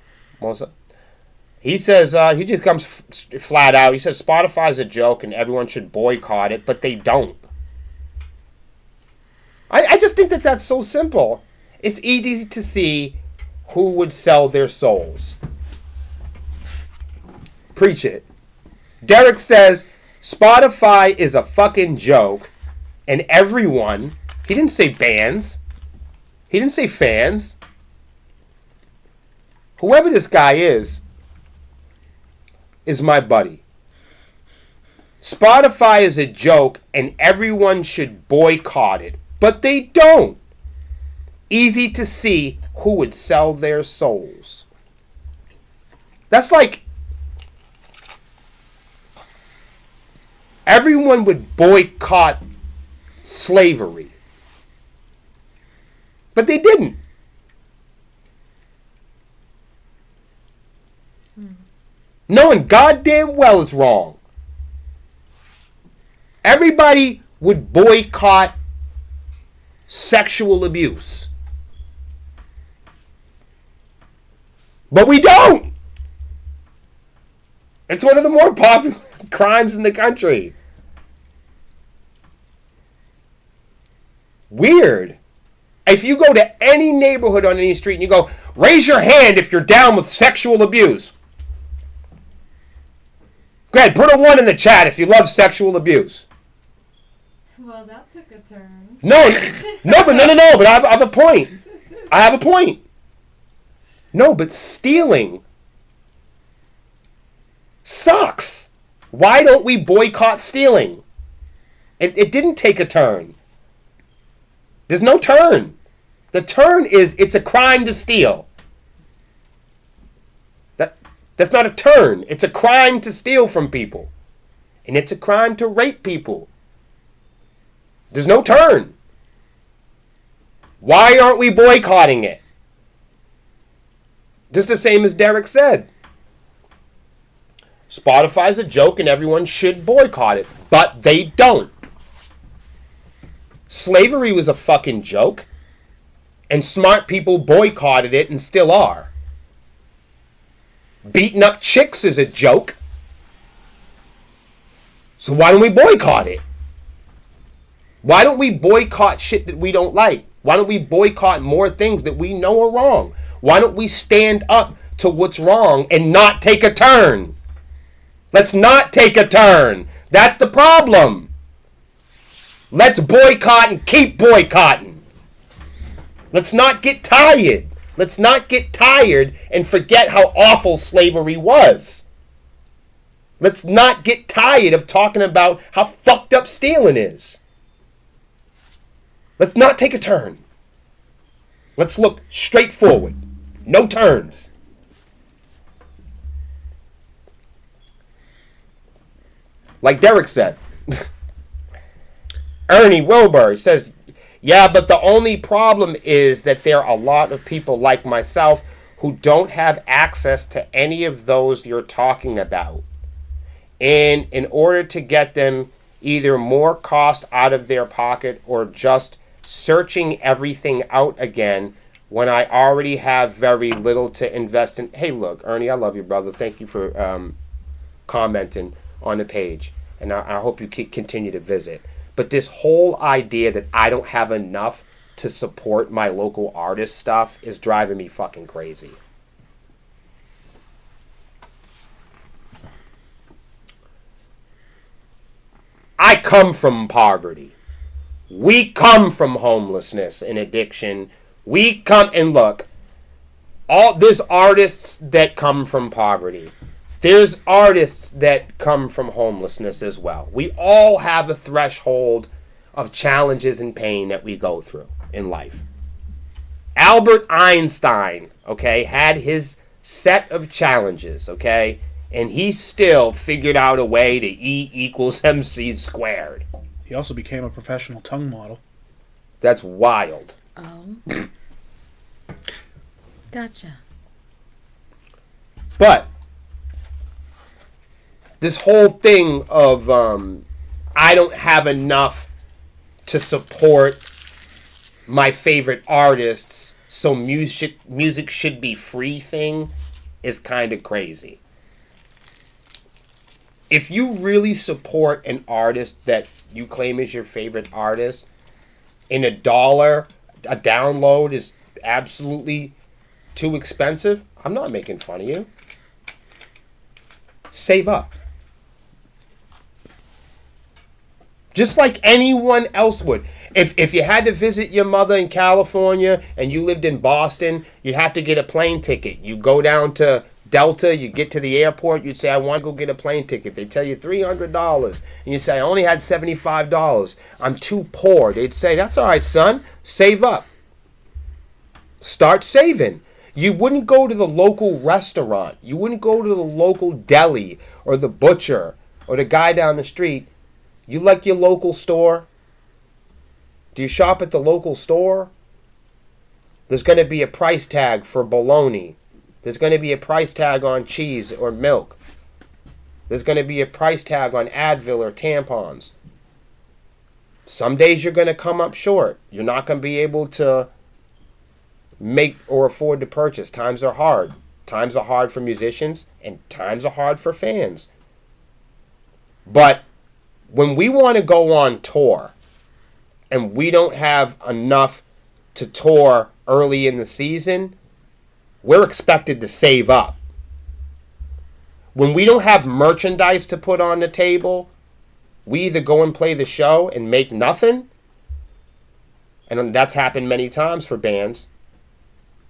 He says, he just comes flat out. He says Spotify's a joke and everyone should boycott it, but they don't. I just think that that's so simple. It's easy to see who would sell their souls. Preach it. Derek says Spotify is a fucking joke and everyone He didn't say bands. He didn't say fans. Whoever this guy is my buddy. Spotify is a joke and everyone should boycott it. But they don't. Easy to see who would sell their souls. That's like everyone would boycott slavery. But they didn't. Knowing goddamn well is wrong. Everybody would boycott sexual abuse. But we don't. It's one of the more popular crimes in the country. Weird. If you go to any neighborhood on any street and you go, raise your hand if you're down with sexual abuse. Go ahead, put a 1 in the chat if you love sexual abuse. Well, that took a turn. No, but I have a point. I have a point. No, but stealing sucks. Why don't we boycott stealing? It didn't take a turn. There's no turn. The turn is it's a crime to steal. That's not a turn. It's a crime to steal from people. And it's a crime to rape people. There's no turn. Why aren't we boycotting it? Just the same as Derek said. Spotify's a joke and everyone should boycott it. But they don't. Slavery was a fucking joke. And smart people boycotted it and still are. Beating up chicks is a joke. So why don't we boycott it? Why don't we boycott shit that we don't like? Why don't we boycott more things that we know are wrong? Why don't we stand up to what's wrong and not take a turn? Let's not take a turn. That's the problem. Let's boycott and keep boycotting. Let's not get tired. Let's not get tired and forget how awful slavery was. Let's not get tired of talking about how fucked up stealing is. Let's not take a turn. Let's look straight forward. No turns. Like Derek said. Ernie Wilbur says, yeah, but the only problem is that there are a lot of people like myself who don't have access to any of those you're talking about. And in order to get them either more cost out of their pocket or just searching everything out again when I already have very little to invest in. Hey, look, Ernie, I love you, brother. Thank you for commenting on the page. And I hope you continue to visit. But this whole idea that I don't have enough to support my local artist stuff is driving me fucking crazy. I come from poverty. We come from homelessness and addiction. We come, and look, there's artists that come from poverty. There's artists that come from homelessness as well. We all have a threshold of challenges and pain that we go through in life. Albert Einstein, okay, had his set of challenges, okay, and he still figured out a way to E equals MC squared. He also became a professional tongue model. That's wild. Oh. Gotcha. But this whole thing of I don't have enough to support my favorite artists, so music should be free thing is kind of crazy. If you really support an artist that you claim is your favorite artist, and $1 a download is absolutely too expensive, I'm not making fun of you. Save up. Just like anyone else would. If you had to visit your mother in California and you lived in Boston, you'd have to get a plane ticket. You go down to Delta, you get to the airport, you'd say, I want to go get a plane ticket. They tell you $300. And you say, I only had $75. I'm too poor. They'd say, that's all right, son. Save up. Start saving. You wouldn't go to the local restaurant. You wouldn't go to the local deli or the butcher or the guy down the street. You like your local store? Do you shop at the local store? There's going to be a price tag for bologna. There's going to be a price tag on cheese or milk. There's going to be a price tag on Advil or tampons. Some days you're going to come up short. You're not going to be able to make or afford to purchase. Times are hard. Times are hard for musicians, and times are hard for fans. But when we want to go on tour and we don't have enough to tour early in the season, we're expected to save up. When we don't have merchandise to put on the table, we either go and play the show and make nothing, and that's happened many times for bands,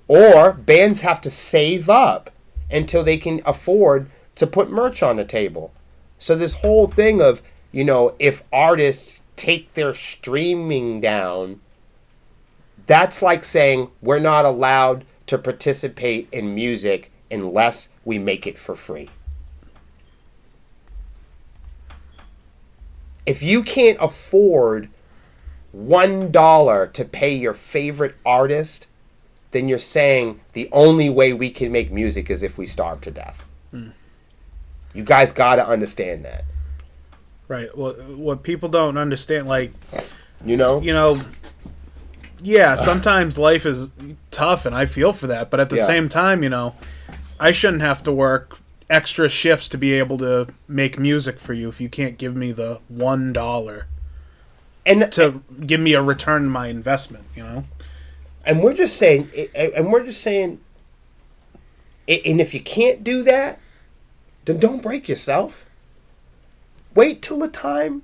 or bands have to save up until they can afford to put merch on the table. So this whole thing of, if artists take their streaming down, that's like saying we're not allowed to participate in music unless we make it for free. If you can't afford $1 to pay your favorite artist, then you're saying the only way we can make music is if we starve to death. You guys got to understand that. Right. Well, what people don't understand, yeah, sometimes life is tough, and I feel for that. But at the same time, I shouldn't have to work extra shifts to be able to make music for you if you can't give me the $1 and to give me a return on my investment. And we're just saying, and if you can't do that, then don't break yourself. Wait till the time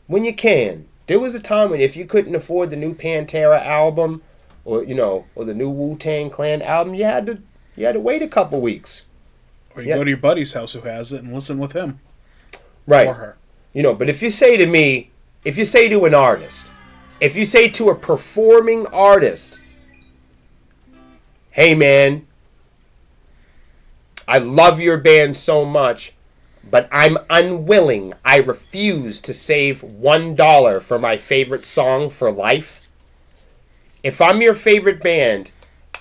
when you can. There was a time when if you couldn't afford the new Pantera album or the new Wu-Tang Clan album, you had to wait a couple weeks. Or you go to your buddy's house who has it and listen with him. Right. Or her. But if you say to an artist, if you say to a performing artist, hey man, I love your band so much, but I'm unwilling, I refuse to save $1 for my favorite song for life. If I'm your favorite band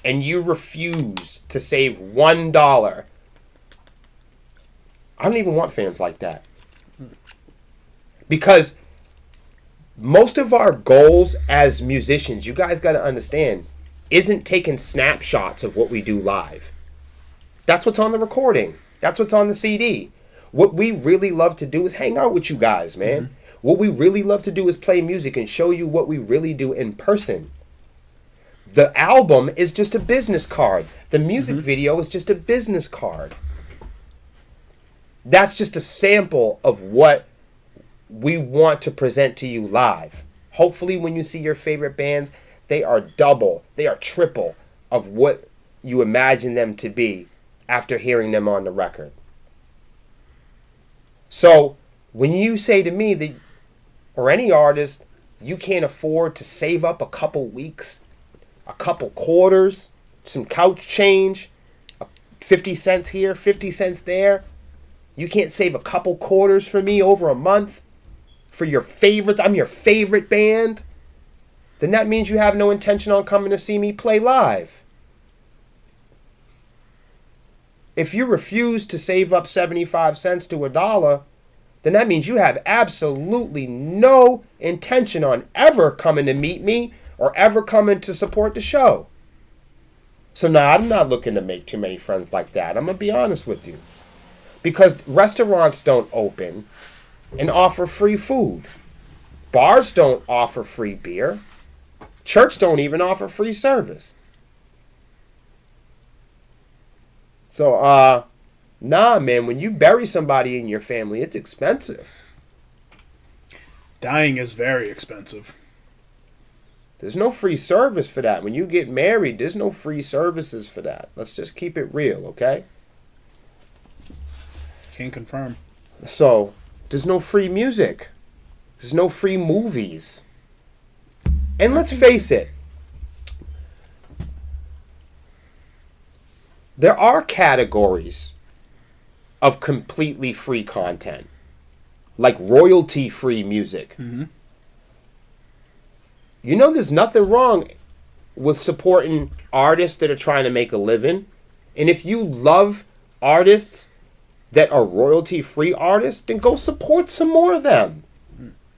and you refuse to save $1, I don't even want fans like that. Because most of our goals as musicians, you guys got to understand, isn't taking snapshots of what we do live. That's what's on the recording. That's what's on the CD. What we really love to do is hang out with you guys, man. Mm-hmm. What we really love to do is play music and show you what we really do in person. The album is just a business card. The music video is just a business card. That's just a sample of what we want to present to you live. Hopefully when you see your favorite bands, they are double, they are triple of what you imagine them to be after hearing them on the record. So when you say to me that, or any artist, you can't afford to save up a couple weeks, a couple quarters, some couch change, 50 cents here, 50 cents there, you can't save a couple quarters for me over a month for your favorites, I'm your favorite band, then that means you have no intention on coming to see me play live. If you refuse to save up 75 cents to $1, then that means you have absolutely no intention on ever coming to meet me or ever coming to support the show. So now I'm not looking to make too many friends like that. I'm going to be honest with you. Because restaurants don't open and offer free food. Bars don't offer free beer. Church don't even offer free service. So, nah, man, when you bury somebody in your family, it's expensive. Dying is very expensive. There's no free service for that. When you get married, there's no free services for that. Let's just keep it real, okay? Can't confirm. So, there's no free music. There's no free movies. And let's face it, there are categories of completely free content, like royalty-free music. Mm-hmm. You know, there's nothing wrong with supporting artists that are trying to make a living. And if you love artists that are royalty-free artists, then go support some more of them.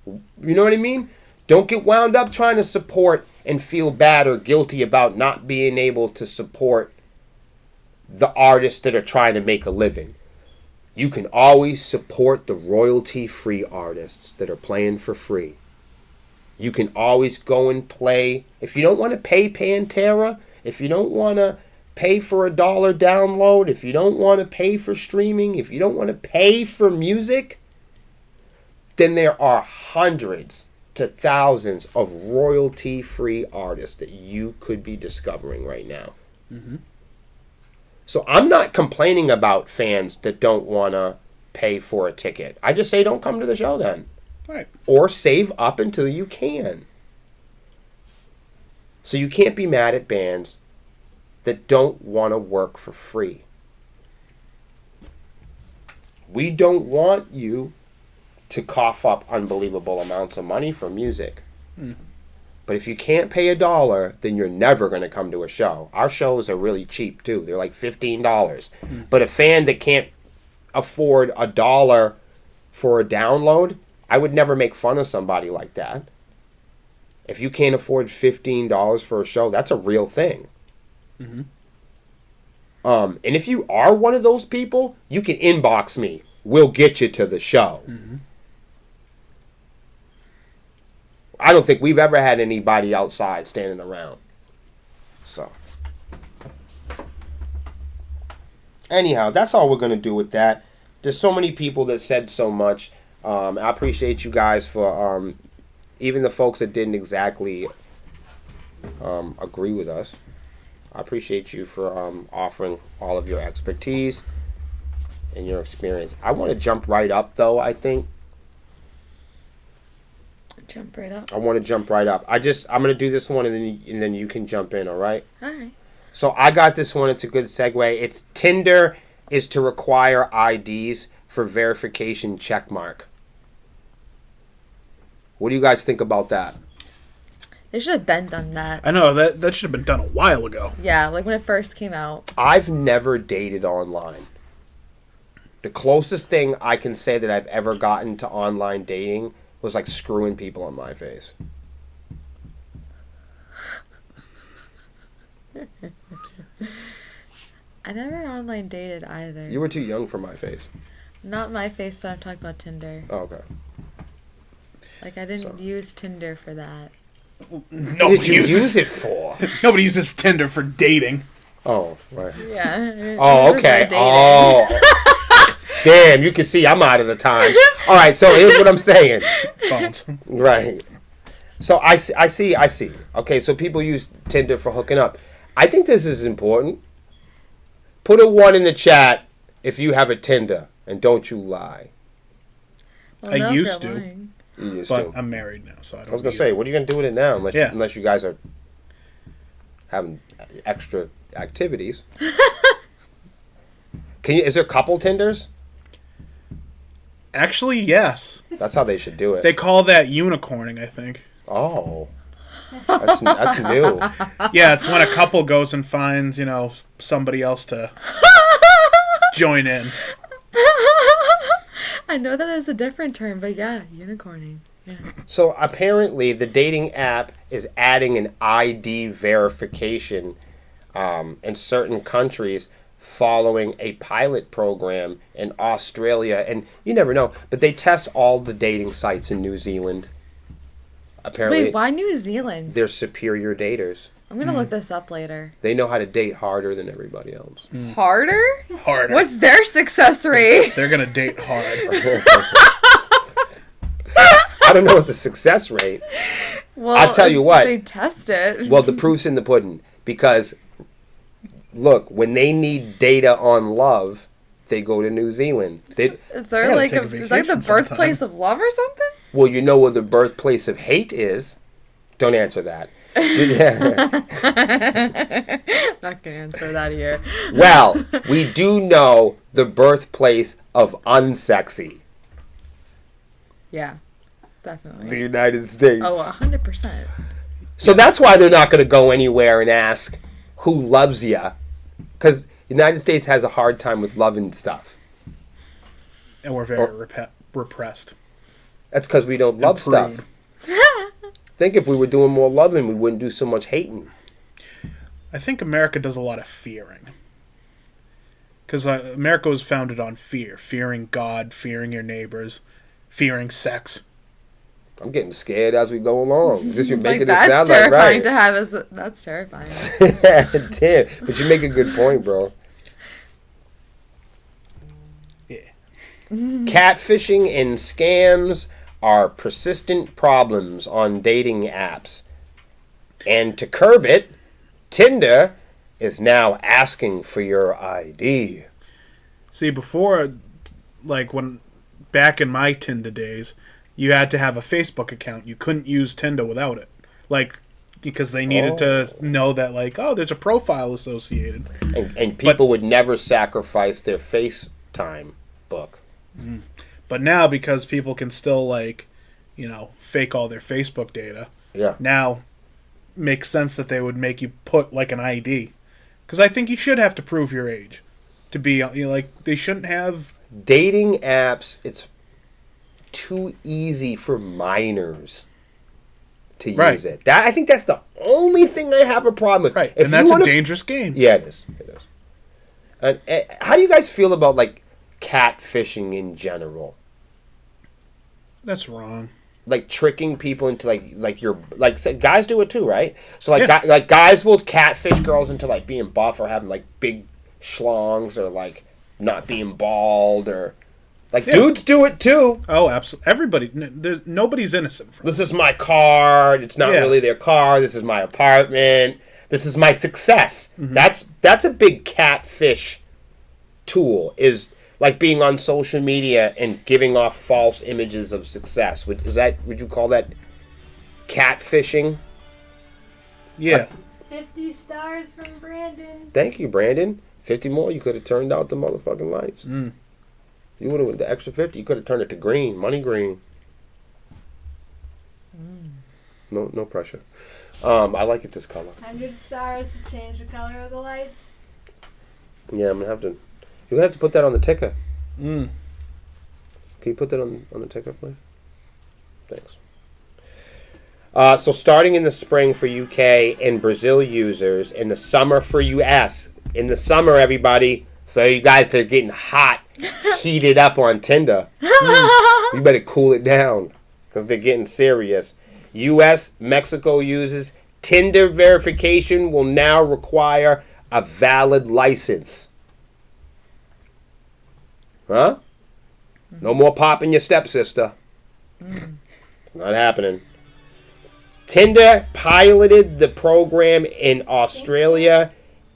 You know what I mean? Don't get wound up trying to support and feel bad or guilty about not being able to support the artists that are trying to make a living. You can always support the royalty-free artists that are playing for free. You can always go and play. If you don't want to pay Pantera, if you don't want to pay for $1 download, if you don't want to pay for streaming, if you don't want to pay for music, then there are hundreds to thousands of royalty-free artists that you could be discovering right now. Mm-hmm. So I'm not complaining about fans that don't want to pay for a ticket. I just say don't come to the show then. Right. Or save up until you can. So you can't be mad at bands that don't want to work for free. We don't want you to cough up unbelievable amounts of money for music. Mm. But if you can't pay $1, then you're never going to come to a show. Our shows are really cheap too. They're like $15. Mm. But a fan that can't afford $1 for a download, I would never make fun of somebody like that. If you can't afford $15 for a show, that's a real thing. Mm-hmm. And if you are one of those people, you can inbox me. We'll get you to the show. Mm-hmm. I don't think we've ever had anybody outside standing around. So. Anyhow, that's all we're going to do with that. There's so many people that said so much. I appreciate you guys for, even the folks that didn't exactly agree with us. I appreciate you for offering all of your expertise and your experience. I want to jump right up, though, I think. Jump right up. I want to jump right up. I'm going to do this one, and then you can jump in, all right? All right. So I got this one. It's a good segue. It's Tinder is to require IDs for verification check mark. What do you guys think about that? They should have been done that. I know, that should have been done a while ago. Yeah, like when it first came out. I've never dated online. The closest thing I can say that I've ever gotten to online dating was like screwing people on my face. I never online dated either. You were too young for my face. Not my face, but I'm talking about Tinder. Oh, okay. Like, I didn't use Tinder for that. Nobody did you use it for? Nobody uses Tinder for dating. Oh, right. Yeah. Oh, okay. Oh. Damn, you can see I'm out of the time. All right, so here's what I'm saying. Phones. Right. So I see. Okay, so people use Tinder for hooking up. I think this is important. Put a 1 in the chat if you have a Tinder, and don't you lie. Well, I no, used they're to. lying. You used But to. I'm married now, so I don't I was going to use say, it. what are you going to do with it now Yeah. unless you guys are having extra activities? Is there couple Tinders? Actually, yes. That's how they should do it. They call that unicorning, I think. Oh. That's new. Yeah, it's when a couple goes and finds, somebody else to join in. I know that is a different term, but yeah, unicorning. Yeah. So apparently the dating app is adding an ID verification in certain countries following a pilot program in Australia. And you never know, but they test all the dating sites in New Zealand. Apparently, Wait, why New Zealand? they're superior daters. I'm going to look this up later. They know how to date harder than everybody else. Harder? Harder. What's their success rate? They're going to date hard. I don't know what the success rate. Well, I'll tell you what. They test it. Well, the proof's in the pudding. Because, look, when they need data on love, they go to New Zealand. Is there like is that the birthplace of love or something? Well, you know where the birthplace of hate is. Don't answer that. Not gonna answer that here. Well, we do know the birthplace of unsexy. Yeah, definitely. The United States. Oh, 100%. So that's why they're not going to go anywhere and ask who loves ya, because the United States has a hard time with loving stuff. And we're very repressed. That's because we don't love stuff. Think if we were doing more loving, we wouldn't do so much hating. I think America does a lot of fearing. Because America was founded on fear. Fearing God, fearing your neighbors, fearing sex. I'm getting scared as we go along. Just you're making it that's sound like terrifying right. to have as that's terrifying. Damn, but you make a good point, bro. Yeah. Catfishing and scams are persistent problems on dating apps. And to curb it, Tinder is now asking for your ID. See, before, like, back in my Tinder days, you had to have a Facebook account. You couldn't use Tinder without it. Like, because they needed to know that, like, oh, there's a profile associated. And people would never sacrifice their FaceTime book. Mm. But now, because people can still, like, fake all their Facebook data, now makes sense that they would make you put, like, an ID. Because I think you should have to prove your age to be, they shouldn't have... Dating apps, it's too easy for minors to use it. I think that's the only thing I have a problem with. Right, and that's a dangerous game. Yeah, it is. And how do you guys feel about, like, catfishing in general? That's wrong. Like tricking people into guys do it too, right? So like guys will catfish girls into like being buff or having like big schlongs or like not being bald or like dudes do it too. Oh, absolutely. Everybody, nobody's innocent. This is my car. It's not really their car. This is my apartment. This is my success. Mm-hmm. That's a big catfish tool. Is like being on social media and giving off false images of success. Would you call that catfishing? Yeah. 50 stars from Brandon. Thank you, Brandon. 50 more, you could have turned out the motherfucking lights. You would have with the extra 50, you could have turned it to green, money green. No pressure. I like it this color. 100 stars to change the color of the lights. Yeah, I'm gonna have to. You're going to have to put that on the ticker. Can you put that on the ticker, please? Thanks. So starting in the spring for UK and Brazil users, in the summer for US. In the summer, everybody, for you guys that are getting hot, heated up on Tinder, you better cool it down because they're getting serious. US, Mexico users, Tinder verification will now require a valid license. Huh? No more popping your stepsister. It's not happening. Tinder piloted the program in Australia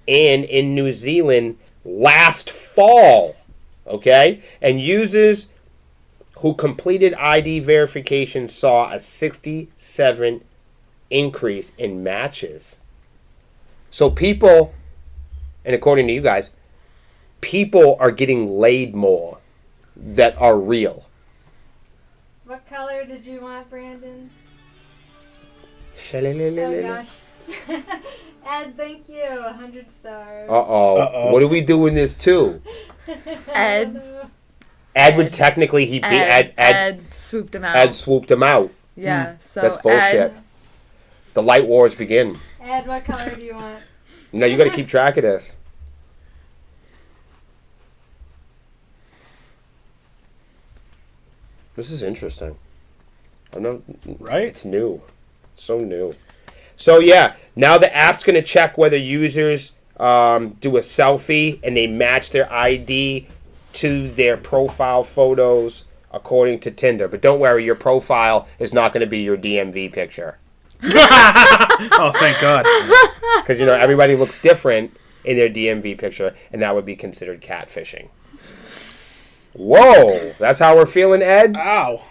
and in New Zealand last fall. Okay? And users who completed ID verification saw a 67% increase in matches. So people, and according to you guys, people are getting laid more that are real. What color did you want, Brandon? Oh gosh. Ed, thank you. 100 stars. Uh-oh. What are we doing this to? Ed would technically Ed swooped him out. Ed swooped him out. Yeah, so that's bullshit. The light wars begin. Ed, what color do you want? No, you got to keep track of this. This is interesting. Right? It's new. So new. So yeah, now the app's going to check whether users do a selfie and they match their ID to their profile photos according to Tinder. But don't worry, your profile is not going to be your DMV picture. Oh, thank God. Because, everybody looks different in their DMV picture, and that would be considered catfishing. Whoa! That's how we're feeling, Ed? Ow.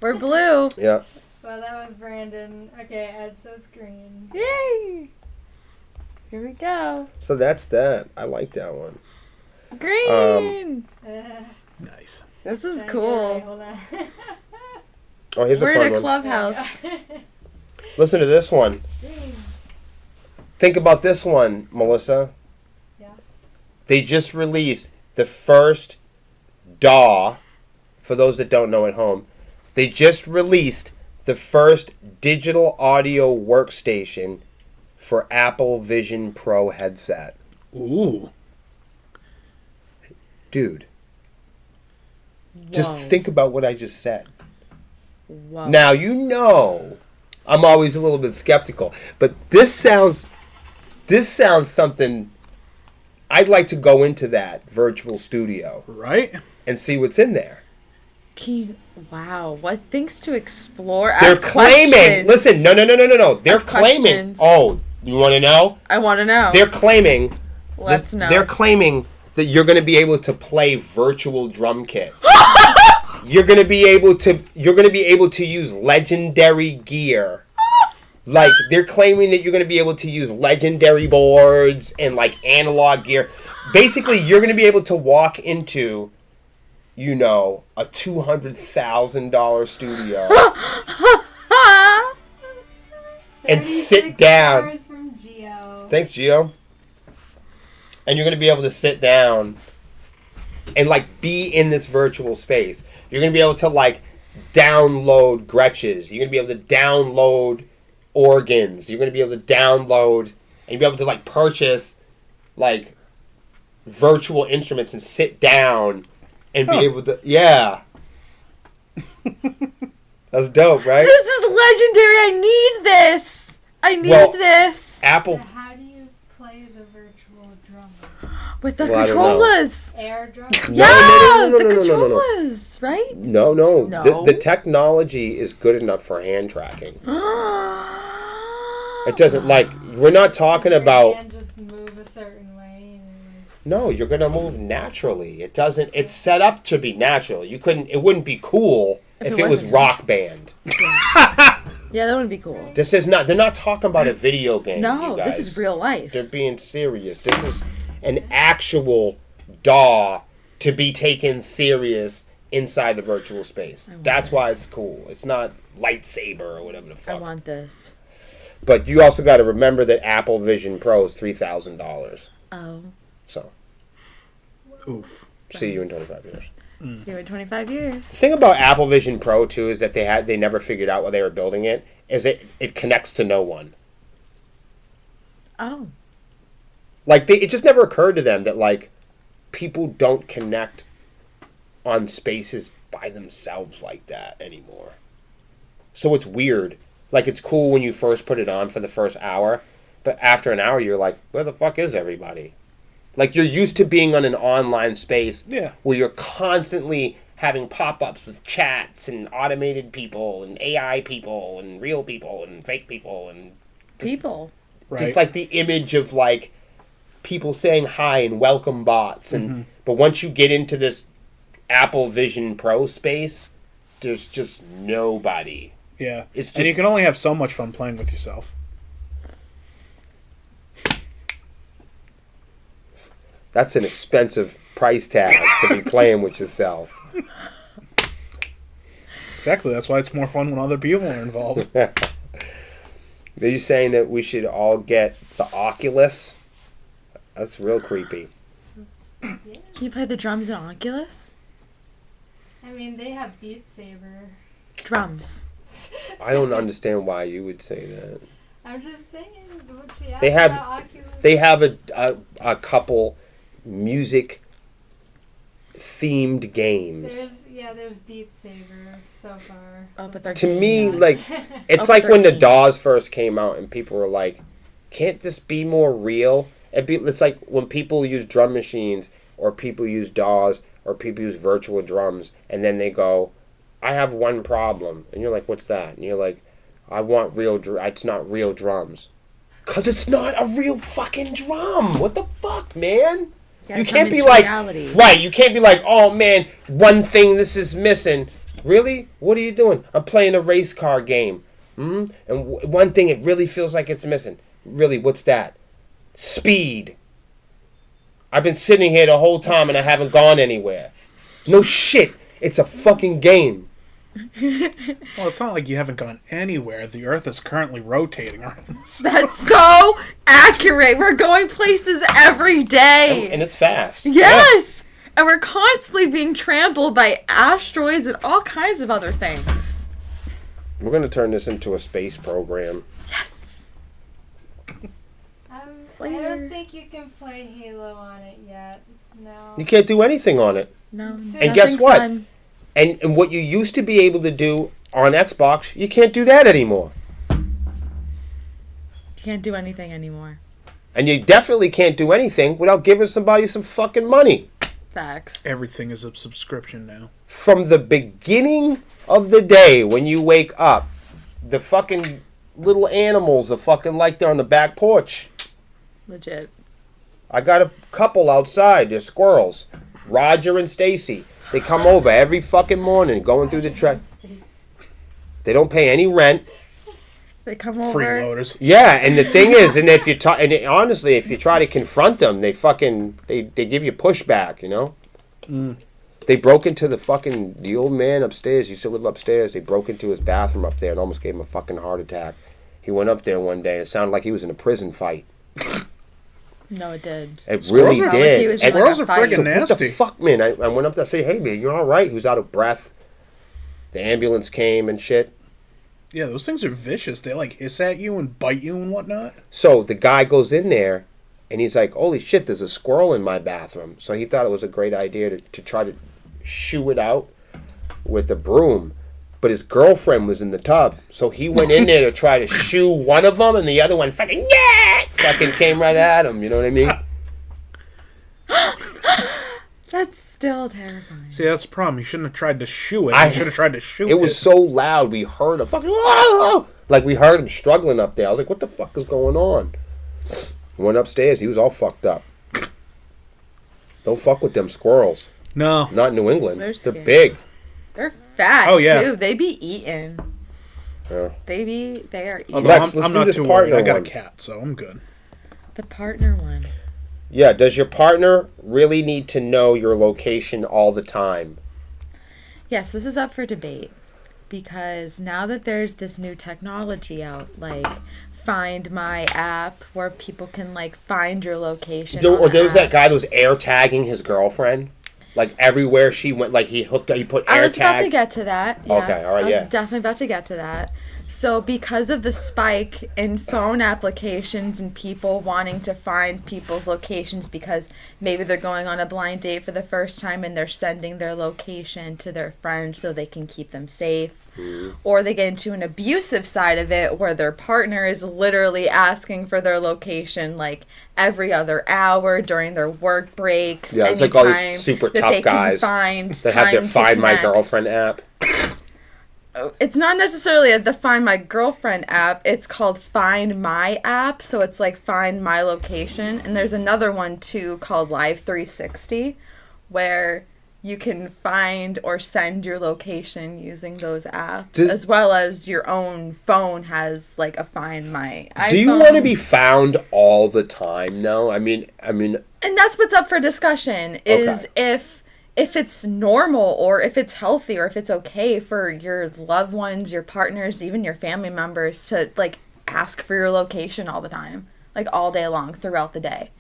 We're blue. Yeah. Well, that was Brandon. Okay, Ed says green. Yay! Here we go. So that's that. I like that one. Green! Nice. This is Okay, cool. hold on. Oh, here's We're a fun in a one. clubhouse. Listen to this one. Green. Think about this one, Melissa. Yeah. They just released the first DAW, for those that don't know at home. They just released the first digital audio workstation for Apple Vision Pro headset. Ooh. Dude, just think about what I just said. Whoa. Now, I'm always a little bit skeptical, but this sounds something. I'd like to go into that virtual studio Right? and see what's in there. Wow, what things to explore? I They're have claiming. questions. Listen, no. They're have claiming. questions. Oh, you want to know? I want to know. They're claiming. Let's know. They're claiming that you're going to be able to play virtual drum kits. You're going to be able to use legendary gear. Like, they're claiming that you're going to be able to use legendary boards and like analog gear. Basically, you're going to be able to walk into a $200,000 studio and sit 36 down. stars from Geo. Thanks, Gio. And you're going to be able to sit down and like be in this virtual space. You're going to be able to like download Gretches. You're going to be able to download organs. You're going to be able to download and you'll be able to like purchase like virtual instruments and sit down and be able to, yeah. That's dope, right? This is legendary. I need this. Apple. So how do you play the virtual drum? With the Well, I don't know. controllers. Air drum? Yeah, No. the controllers, right? No. No. The technology is good enough for hand tracking. It doesn't we're not talking Does your about. hand just move a certain way? No, you're gonna move naturally. It doesn't. It's set up to be natural. It wouldn't be cool if it was wasn't. Rock Band. Yeah, that would be cool. This is not. They're not talking about a video game. No, you guys. this is real life. They're being serious. This is an actual DAW to be taken serious inside the virtual space. That's why it's cool. It's not lightsaber or whatever the I fuck. want this. But you also got to remember that Apple Vision Pro is $3,000. Oh. So Oof. see you in 25 years. See you in 25 years. The thing about Apple Vision Pro too is that they never figured out while they were building it is it connects to no one. Oh. Like it just never occurred to them that like people don't connect on spaces by themselves like that anymore. So it's weird. Like it's cool when you first put it on for the first hour, but after an hour you're like, where the fuck is everybody? Like you're used to being on an online space where you're constantly having pop-ups with chats and automated people and AI people and real people and fake people and people. Just like the image of like people saying hi and welcome bots and but once you get into this Apple Vision Pro space, there's just nobody. Yeah. It's and just you can only have so much fun playing with yourself. That's an expensive price tag to be playing with yourself. Exactly. That's why it's more fun when other people are involved. Are you saying that we should all get the Oculus? That's real creepy. Yeah. Can you play the drums in Oculus? I mean, they have Beat Saber. Drums. I don't understand why you would say that. I'm just saying. What she asked They have- about Oculus. They have a couple music themed games. There's Beat Saber so far. Oh, but they're To me, games. like it's Oh, like but when the they're DAWs first came out and people were like, "Can't this be more real?" It's like when people use drum machines or people use DAWs or people use virtual drums, and then they go, "I have one problem," and you're like, "What's that?" And you're like, I want it's not real drums. Because it's not a real fucking drum. What the fuck, man? You can't be like, reality. Right, you can't be like, oh man, one thing this is missing. Really? What are you doing? I'm playing a race car game. And one thing it really feels like it's missing. Really, what's that? Speed. I've been sitting here the whole time and I haven't gone anywhere. No shit. It's a fucking game. Well, it's not like you haven't gone anywhere. The Earth is currently rotating around us. That's so accurate. We're going places every day. And it's fast. Yes! Yeah. And we're constantly being trampled by asteroids and all kinds of other things. We're going to turn this into a space program. Yes! I don't think you can play Halo on it yet. No. You can't do anything on it. No. And guess what? Fun. And what you used to be able to do on Xbox, you can't do that anymore. Can't do anything anymore. And you definitely can't do anything without giving somebody some fucking money. Facts. Everything is a subscription now. From the beginning of the day when you wake up, the fucking little animals are fucking like they're on the back porch. Legit. I got a couple outside. They're squirrels. Roger and Stacy. They come over every fucking morning going through the track. They don't pay any rent. They come over. Freeloaders. Yeah, and the thing is, and if you honestly, if you try to confront them, they give you pushback, you know? They broke into the old man upstairs, he used to live upstairs, they broke into his bathroom up there and almost gave him a fucking heart attack. He went up there one day and it sounded like he was in a prison fight. No, it did. It really Like did. he was And in like squirrels a are fight. friggin' what nasty. the fuck, man? I went up there and said, hey, man, you're all right? He was out of breath. The ambulance came and shit. Yeah, those things are vicious. They like hiss at you and bite you and whatnot. So the guy goes in there and he's like, holy shit, there's a squirrel in my bathroom. So he thought it was a great idea to try to shoo it out with a broom. But his girlfriend was in the tub. So he went in there to try to shoo one of them and the other one fucking came right at him. You know what I mean? That's still terrifying. See, that's the problem. You shouldn't have tried to shoo it. You should have tried to shoot it. It was so loud, we heard him fucking... Like, we heard him struggling up there. I was like, what the fuck is going on? Went upstairs. He was all fucked up. Don't fuck with them squirrels. No. Not in New England. They're They're scary. big. They're fat, Oh, yeah. too. They be eaten. Yeah. They are eaten. Although Lex, let's I'm do not this too partner worried. I got one. a cat, so I'm good. The partner one. Yeah, does your partner really need to know your location all the time? Yes, this is up for debate. Because now that there's this new technology out, like Find My app, where people can, like, find your location. Or there was that guy that was air tagging his girlfriend? Like, everywhere she went, like, he put air tag. I was about to get to that. Yeah. Okay, all right, I yeah. was definitely about to get to that. So because of the spike in phone applications and people wanting to find people's locations because maybe they're going on a blind date for the first time and they're sending their location to their friends so they can keep them safe. Or they get into an abusive side of it where their partner is literally asking for their location like every other hour during their work breaks. Yeah, it's like all these super tough guys that have their Find My Girlfriend app. It's not necessarily the Find My Girlfriend app. It's called Find My app. So it's like Find My Location. And there's another one too called Live 360 where you can find or send your location using those apps, as well as your own phone has like a Find My iPhone. Do you want to be found all the time? No, I mean, and that's what's up for discussion is if it's normal or if it's healthy or if it's okay for your loved ones, your partners, even your family members to like ask for your location all the time, like all day long throughout the day.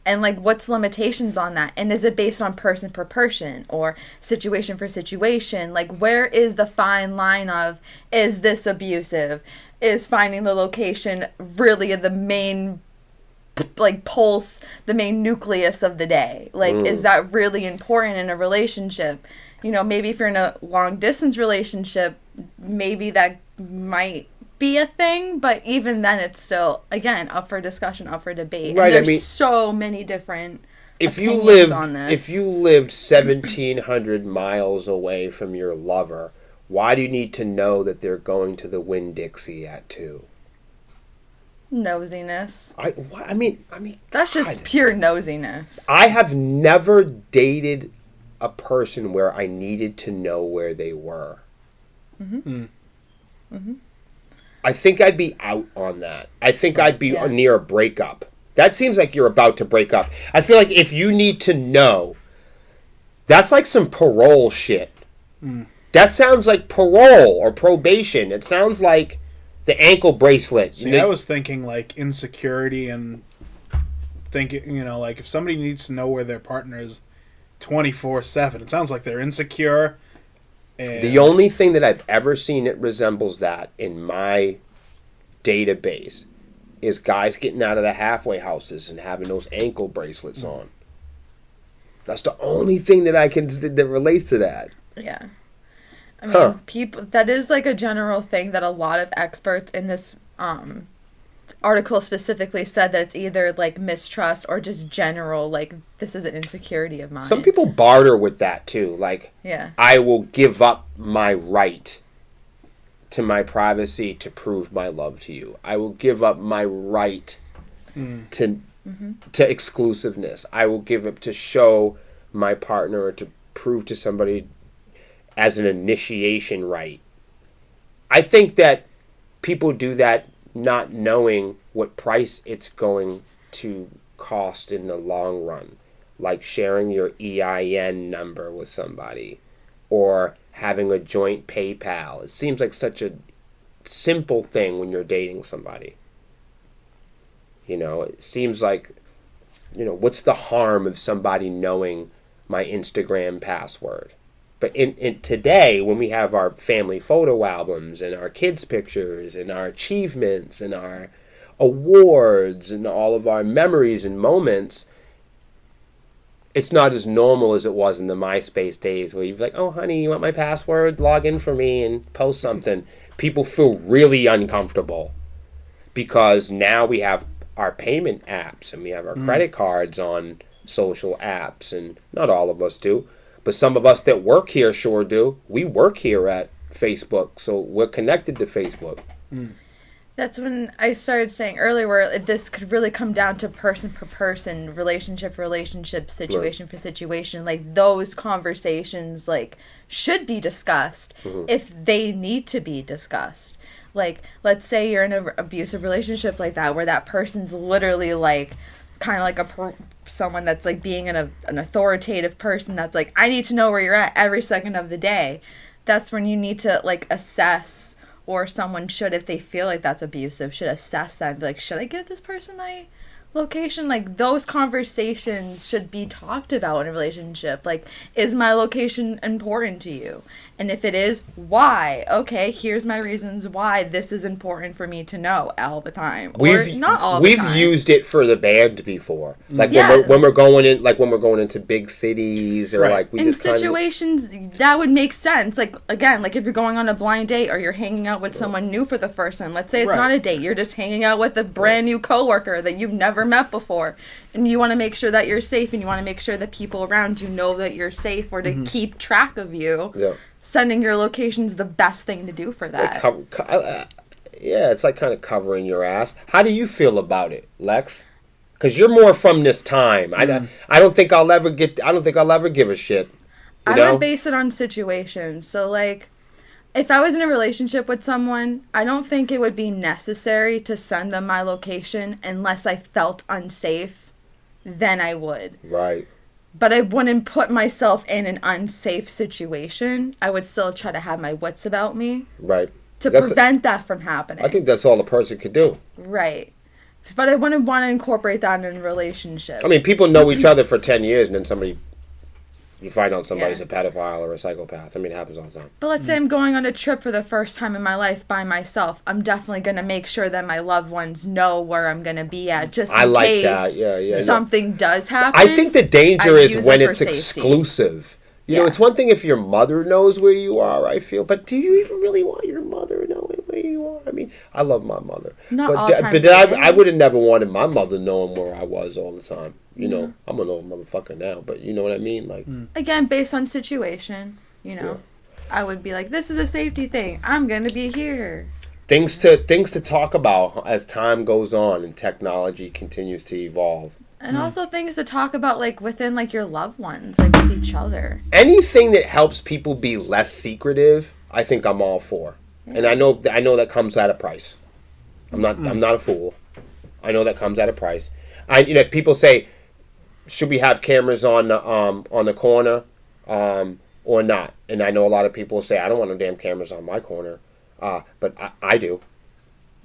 And, like, what's limitations on that? And is it based on person per person or situation for situation? Like, where is the fine line of, is this abusive? Is finding the location really the main, like, pulse, the main nucleus of the day? Like, is that really important in a relationship? You know, maybe if you're in a long-distance relationship, maybe that might be a thing, but even then it's still, again, up for discussion, up for debate. Right, and there's I mean, so many different if you opinions lived on this. if you lived 1,700 miles away from your lover, Why do you need to know that they're going to the Winn-Dixie at 2? Nosiness. I mean, That's just pure nosiness. I have never dated a person where I needed to know where they were. I think I'd be out on that. I think I'd be near a breakup. That seems like you're about to break up. I feel like if you need to know, that's like some parole shit. That sounds like parole or probation. It sounds like the ankle bracelet. See, I was thinking like insecurity and thinking, like if somebody needs to know where their partner is 24/7, it sounds like they're insecure. And the only thing that I've ever seen that resembles that in my database is guys getting out of the halfway houses and having those ankle bracelets on. That's the only thing that that relates to that. Yeah. I mean, people, that is like a general thing that a lot of experts in this article specifically said, that it's either like mistrust or just general, like, this is an insecurity of mine. Some people barter with that too. Like, I will give up my right to my privacy to prove my love to you. I will give up my right to exclusiveness. I will give up to show my partner or to prove to somebody as an initiation right. I think that people do that not knowing what price it's going to cost in the long run. Like sharing your EIN number with somebody or having a joint PayPal. It seems like such a simple thing when you're dating somebody. It seems like, what's the harm of somebody knowing my Instagram password? But in today, when we have our family photo albums and our kids' pictures and our achievements and our awards and all of our memories and moments, it's not as normal as it was in the MySpace days where you'd be like, oh, honey, you want my password? Log in for me and post something. People feel really uncomfortable because now we have our payment apps and we have our credit cards on social apps, and not all of us do. But some of us that work here sure do. We work here at Facebook, so we're connected to Facebook. That's when I started saying earlier where this could really come down to person per person, relationship, situation for situation. Like, those conversations, like, should be discussed if they need to be discussed. Like, let's say you're in an abusive relationship like that, where that person's literally, like, kind of like someone that's like being an authoritative person that's like, I need to know where you're at every second of the day. That's when you need to like assess, or someone should, if they feel like that's abusive, should assess that and be like, should I give this person my location? Like, those conversations should be talked about in a relationship. Like, is my location important to you? And if it is, why? Okay, here's my reasons why this is important for me to know all the time. Or not all the time. We've used it for the band before. Like, when we're going into big cities, or like we in just situations that would make sense. Like, again, like if you're going on a blind date or you're hanging out with someone new for the first time. Let's say it's not a date. You're just hanging out with a brand new coworker that you've never met before, and you want to make sure that you're safe, and you want to make sure that people around you know that you're safe, or to keep track of you. Sending your location's the best thing to do for that. It's like kind of covering your ass. How do you feel about it, Lex? Because you're more from this time. I don't think I'll ever give a shit. I would base it on situations. So, like, if I was in a relationship with someone, I don't think it would be necessary to send them my location unless I felt unsafe. Then I would. Right. But I wouldn't put myself in an unsafe situation. I would still try to have my wits about me. Right. To prevent that from happening. I think that's all a person could do. Right. But I wouldn't want to incorporate that in a relationship. I mean, people know each other for 10 years, and then you find out somebody's a pedophile or a psychopath. I mean, it happens all the time. But let's say I'm going on a trip for the first time in my life by myself. I'm definitely going to make sure that my loved ones know where I'm going to be at, just in case something does happen. I think the danger is when it's exclusive. You know, it's one thing if your mother knows where you are, I feel, but do you even really want your mother knowing where you are? I mean, I love my mother. I would have never wanted my mother knowing where I was all the time. You know, I'm an old motherfucker now, but you know what I mean? Like, again, based on situation, you know. I would be like, this is a safety thing. I'm going to be here. Things to talk about as time goes on and technology continues to evolve. And also things to talk about, like, within, like, your loved ones, like, with each other. Anything that helps people be less secretive, I think I'm all for. Yeah. And I know that comes at a price. I'm not a fool. I know that comes at a price. People say, should we have cameras on the corner or not? And I know a lot of people say, I don't want no damn cameras on my corner, but I do,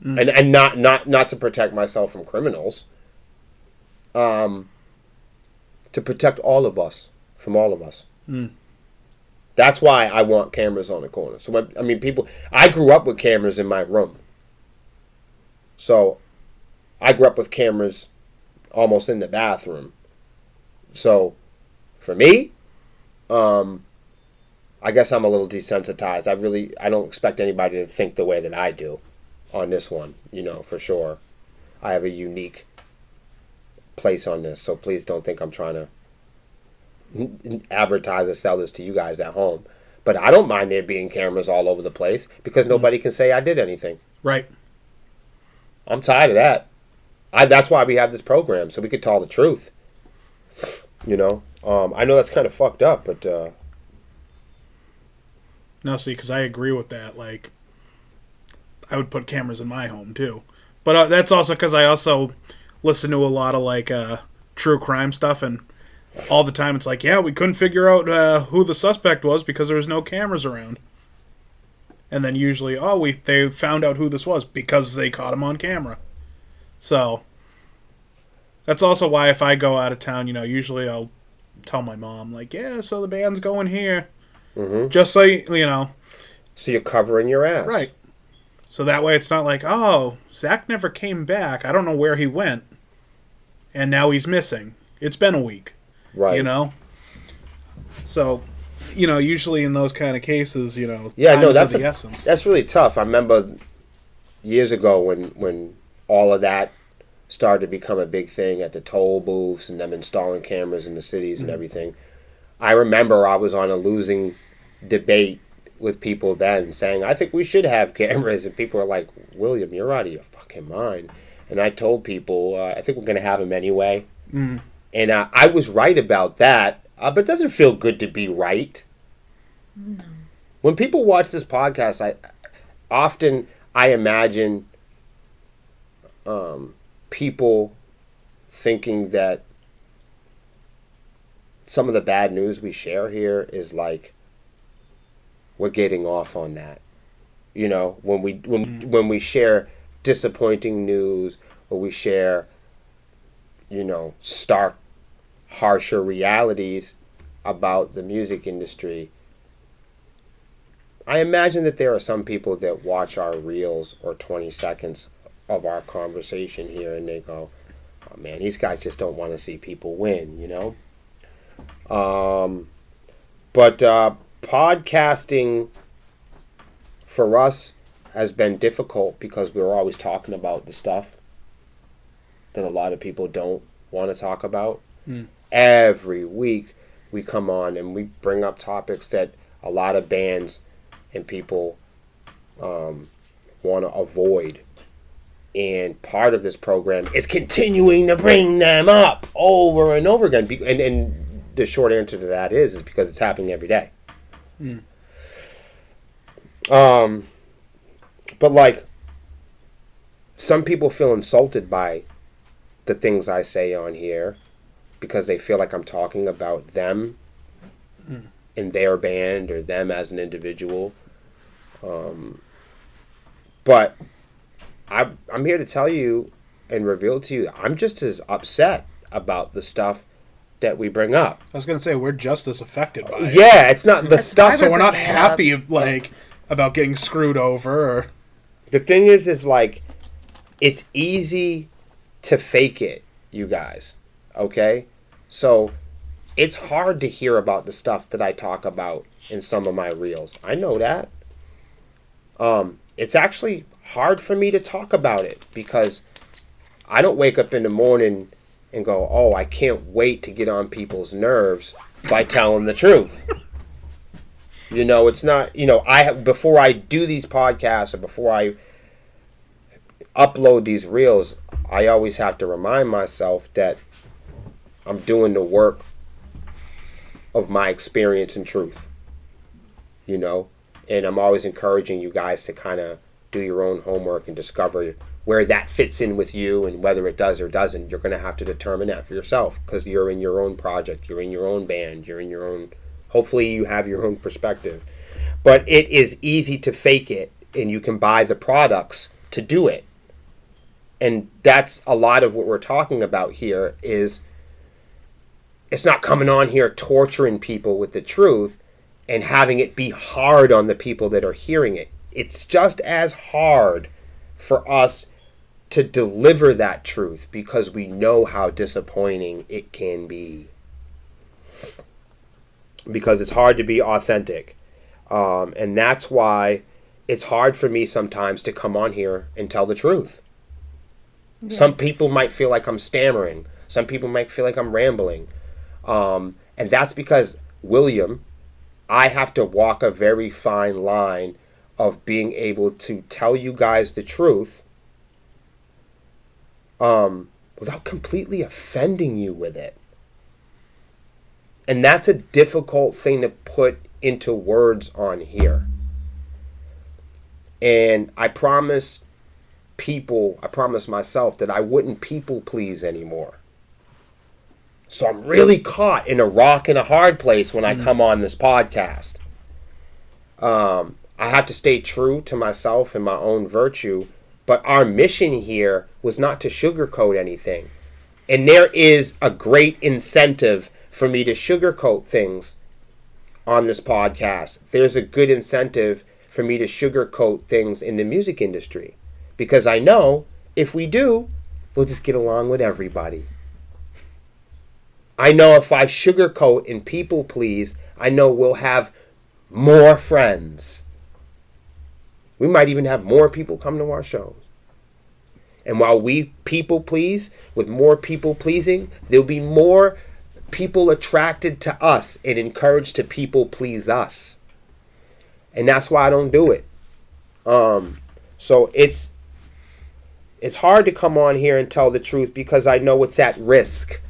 and not to protect myself from criminals. To protect all of us from all of us. That's why I want cameras on the corner. So I grew up with cameras in my room. So I grew up with cameras almost in the bathroom. So for me, I guess I'm a little desensitized. I don't expect anybody to think the way that I do on this one, for sure. I have a unique place on this, so please don't think I'm trying to advertise or sell this to you guys at home. But I don't mind there being cameras all over the place because nobody can say I did anything. Right. I'm tired of that. That's why we have this program, so we could tell the truth. I know that's kind of fucked up, but no, see, because I agree with that. Like, I would put cameras in my home too, but that's also because I also listen to a lot of like true crime stuff, and all the time it's like, yeah, we couldn't figure out who the suspect was because there was no cameras around. And then usually, they found out who this was because they caught him on camera. So that's also why if I go out of town, usually I'll tell my mom, like, yeah, so the band's going here. Mm-hmm. Just so, So you're covering your ass. Right. So that way it's not like, Zach never came back. I don't know where he went. And now he's missing. It's been a week. Right. So, usually in those kind of cases, yeah, time no, is that's of the essence. That's really tough. I remember years ago when all of that started to become a big thing at the toll booths and them installing cameras in the cities and everything. I remember I was on a losing debate with people then saying, I think we should have cameras. And people are like, William, you're out of your fucking mind. And I told people, I think we're going to have them anyway. Mm. And I was right about that. But it doesn't feel good to be right. No. When people watch this podcast, I imagine people thinking that some of the bad news we share here is like we're getting off on that. When we share disappointing news or we share, stark, harsher realities about the music industry, I imagine that there are some people that watch our reels or 20 seconds of our conversation here and they go, oh man, these guys just don't want to see people win, But podcasting for us has been difficult because we're always talking about the stuff that a lot of people don't want to talk about. Every week we come on and we bring up topics that a lot of bands and people want to avoid. And part of this program is continuing to bring them up over and over again. And the short answer to that is because it's happening every day. But like, some people feel insulted by the things I say on here because they feel like I'm talking about them in their band or them as an individual. But I'm here to tell you and reveal to you, I'm just as upset about the stuff that we bring up. I was going to say, we're just as affected by it. Yeah, it's not the stuff. So we're not happy, about getting screwed over. Or... The thing is like, it's easy to fake it, you guys. Okay? So, it's hard to hear about the stuff that I talk about in some of my reels. I know that. It's actually hard for me to talk about it because I don't wake up in the morning and go, oh, I can't wait to get on people's nerves by telling the truth. You know, it's not, before I do these podcasts or before I upload these reels, I always have to remind myself that I'm doing the work of my experience and truth, and I'm always encouraging you guys to kind of do your own homework and discover where that fits in with you, and whether it does or doesn't. You're going to have to determine that for yourself, because you're in your own project, you're in your own band, you're in your own, hopefully you have your own perspective. But it is easy to fake it, and you can buy the products to do it. And that's a lot of what we're talking about here. Is it's not coming on here torturing people with the truth and having it be hard on the people that are hearing it. It's just as hard for us to deliver that truth, because we know how disappointing it can be. Because it's hard to be authentic. And that's why it's hard for me sometimes to come on here and tell the truth. Yeah. Some people might feel like I'm stammering. Some people might feel like I'm rambling. And that's because, William, I have to walk a very fine line of being able to tell you guys the truth without completely offending you with it. And that's a difficult thing to put into words on here. And I promised myself that I wouldn't people please anymore. So I'm really caught in a rock and a hard place when I come on this podcast. I have to stay true to myself and my own virtue, but our mission here was not to sugarcoat anything. And there is a great incentive for me to sugarcoat things on this podcast. There's a good incentive for me to sugarcoat things in the music industry, because I know if we do, we'll just get along with everybody. I know if I sugarcoat and people please, I know we'll have more friends. We might even have more people come to our shows. And while we people please, with more people pleasing, there'll be more people attracted to us and encouraged to people please us. And that's why I don't do it. So it's hard to come on here and tell the truth, because I know it's at risk.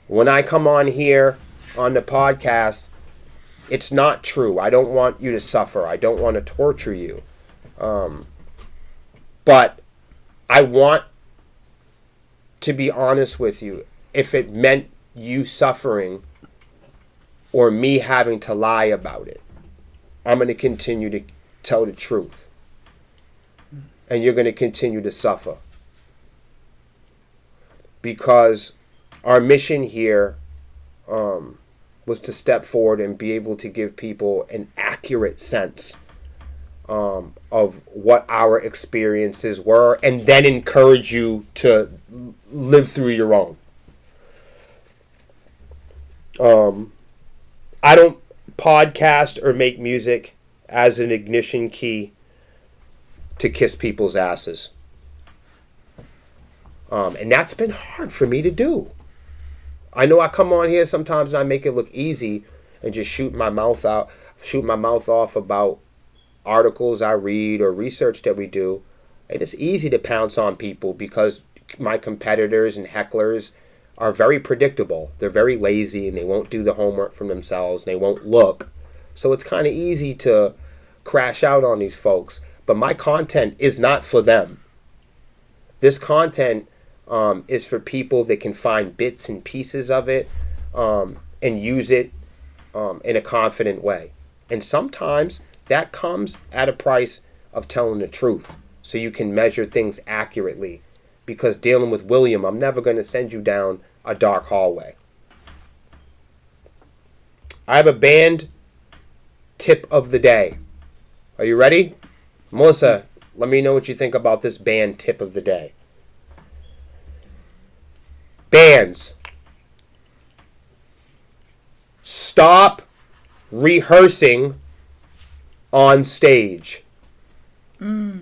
When I come on here on the podcast, it's not true. I don't want you to suffer. I don't want to torture you. But I want to be honest with you. If it meant you suffering or me having to lie about it, I'm going to continue to tell the truth. And you're going to continue to suffer. Because our mission here was to step forward and be able to give people an accurate sense of what our experiences were, and then encourage you to live through your own. I don't podcast or make music as an ignition key to kiss people's asses. And that's been hard for me to do. I know I come on here sometimes and I make it look easy and just shoot my mouth off about articles I read or research that we do. And it's easy to pounce on people because my competitors and hecklers are very predictable. They're very lazy and they won't do the homework for themselves and they won't look. So it's kind of easy to crash out on these folks. But my content is not for them. This content is for people that can find bits and pieces of it and use it in a confident way. And sometimes that comes at a price of telling the truth, so you can measure things accurately. Because dealing with William, I'm never going to send you down a dark hallway. I have a band tip of the day. Are you ready? Melissa, let me know what you think about this band tip of the day. Bands, stop rehearsing on stage. I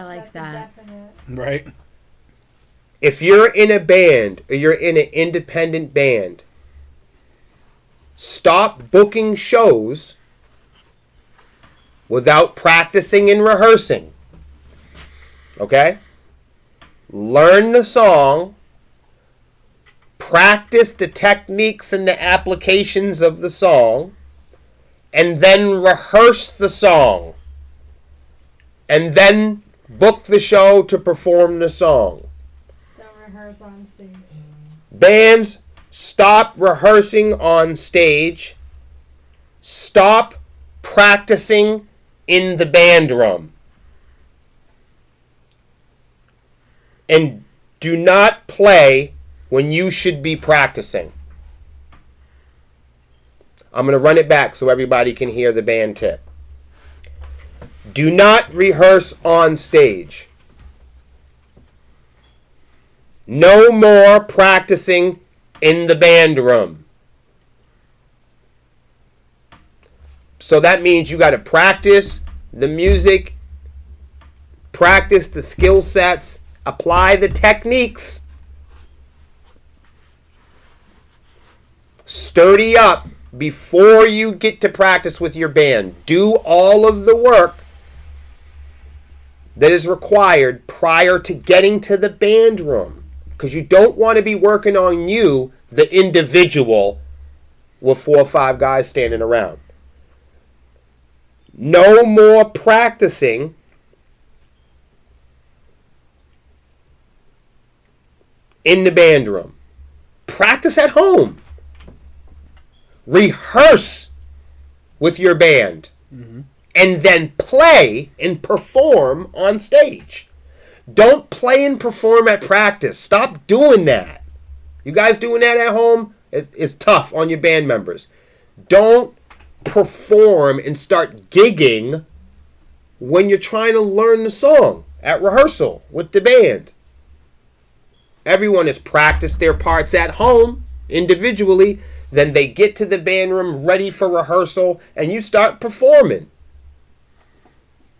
like that. Definite. Right. If you're in a band or you're in an independent band, stop booking shows without practicing and rehearsing. Okay? Learn the song, practice the techniques and the applications of the song, and then rehearse the song. And then book the show to perform the song. Don't rehearse on stage. Bands, stop rehearsing on stage. Stop practicing in the band room. And do not play when you should be practicing. I'm going to run it back so everybody can hear the band tip. Do not rehearse on stage. No more practicing in the band room. So that means you got to practice the music, practice the skill sets, apply the techniques, sturdy up before you get to practice with your band. Do all of the work that is required prior to getting to the band room, because you don't want to be working on you, the individual, with 4 or 5 guys standing around. No more practicing in the band room. Practice at home. Rehearse with your band. Mm-hmm. And then play and perform on stage. Don't play and perform at practice. Stop doing that. You guys doing that at home is tough on your band members. Don't perform and start gigging when you're trying to learn the song at rehearsal with the band. Everyone has practiced their parts at home individually. Then they get to the band room ready for rehearsal and you start performing.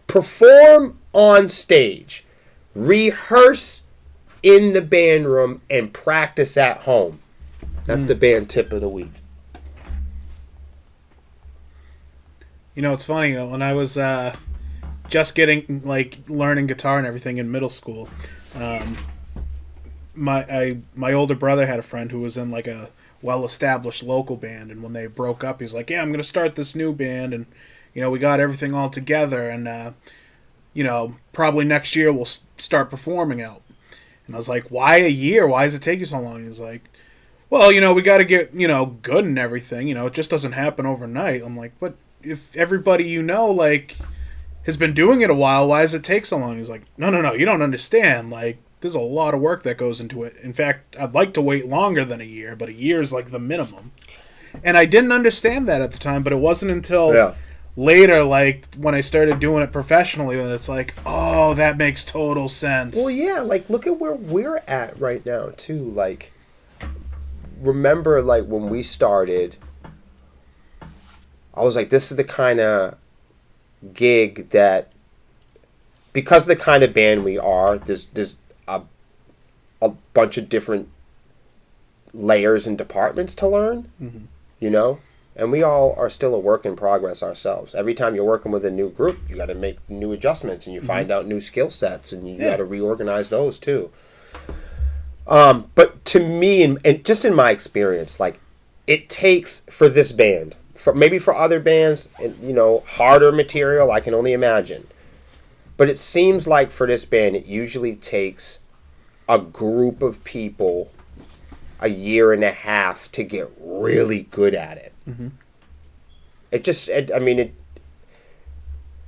Perform on stage. Rehearse in the band room and practice at home. That's the band tip of the week. You know, it's funny, when I was just getting, learning guitar and everything in middle school, my older brother had a friend who was in, a well-established local band, and when they broke up, he's like, yeah, I'm going to start this new band, and, we got everything all together, and, probably next year we'll start performing out. And I was like, why a year? Why does it take you so long? He's like, well, we got to get, good and everything. It just doesn't happen overnight. I'm like, but if everybody has been doing it a while, why does it take so long? He's like, no, you don't understand. There's a lot of work that goes into it. In fact, I'd like to wait longer than a year, but a year is the minimum. And I didn't understand that at the time, but it wasn't until later, when I started doing it professionally, and it's oh, that makes total sense. Well, yeah, look at where we're at right now, too. Remember, when we started, I was like, this is the kind of gig that, because of the kind of band we are, there's a bunch of different layers and departments to learn, and we all are still a work in progress ourselves. Every time you're working with a new group, you got to make new adjustments, and you find out new skill sets, and you got to reorganize those too. But to me, and just in my experience, it takes for this band, maybe for other bands, harder material, I can only imagine. But it seems like for this band, it usually takes a group of people a year and a half to get really good at it. Mm-hmm.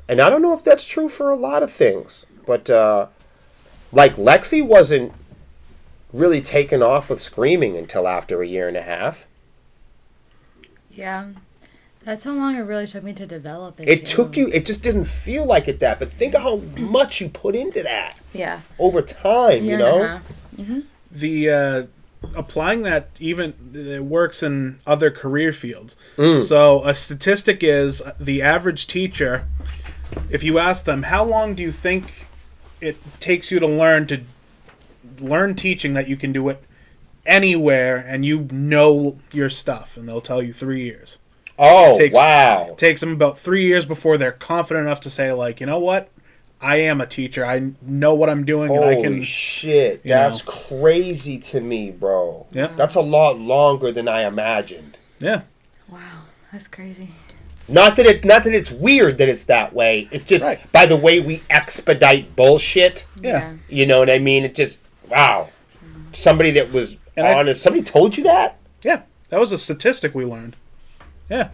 And I don't know if that's true for a lot of things, but Lexi wasn't really taken off with screaming until after a year and a half. Yeah. That's how long it really took me to develop it. It took you, it just didn't feel like it that, but think of how much you put into that. Yeah. Over time, year and a half. Mm-hmm. The, applying that it works in other career fields. So a statistic is the average teacher, if you ask them, how long do you think it takes you to learn teaching that you can do it anywhere and you know your stuff, and they'll tell you 3 years. Oh, It wow. takes them about 3 years before they're confident enough to say, like, you know what? I am a teacher. I know what I'm doing, and I Holy can. shit. That's crazy to me, bro. Yeah. That's a lot longer than I imagined. Yeah. Wow, that's crazy. Not that it's weird that it's that way. It's just Right. by the way we expedite bullshit. Yeah. You know what I mean? It just, wow. Somebody that was And honest. Somebody told you that? Yeah. That was a statistic we learned. Yeah.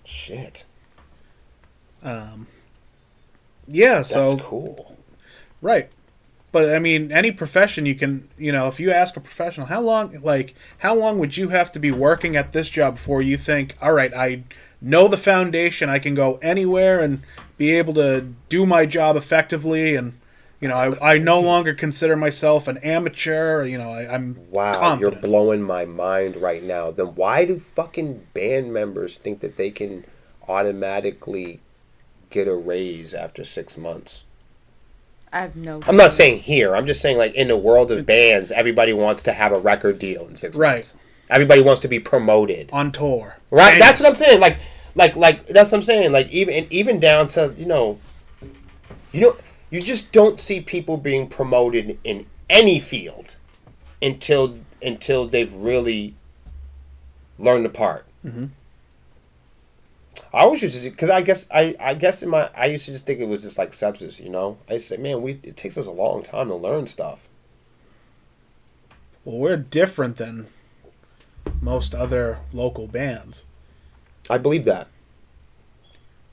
Shit. Yeah, That's so cool. right. But I mean, any profession you can, if you ask a professional, how long would you have to be working at this job before you think, all right, I know the foundation, I can go anywhere and be able to do my job effectively, and I no longer consider myself an amateur. I'm Wow, confident. you're blowing my mind right now. Then why do fucking band members think that they can automatically get a raise after 6 months? I have no. I'm not saying here. I'm just saying, like, in the world of bands, everybody wants to have a record deal in 6 Right. months. Everybody wants to be promoted. On tour, Right? Famous. That's what I'm saying. Like that's what I'm saying. Like, even down to, you just don't see people being promoted in any field until they've really learned the part. Mm-hmm. I always used to, because I guess I used to just think it was just like sepsis. I used to say, man, it takes us a long time to learn stuff. Well, we're different than most other local bands. I believe that.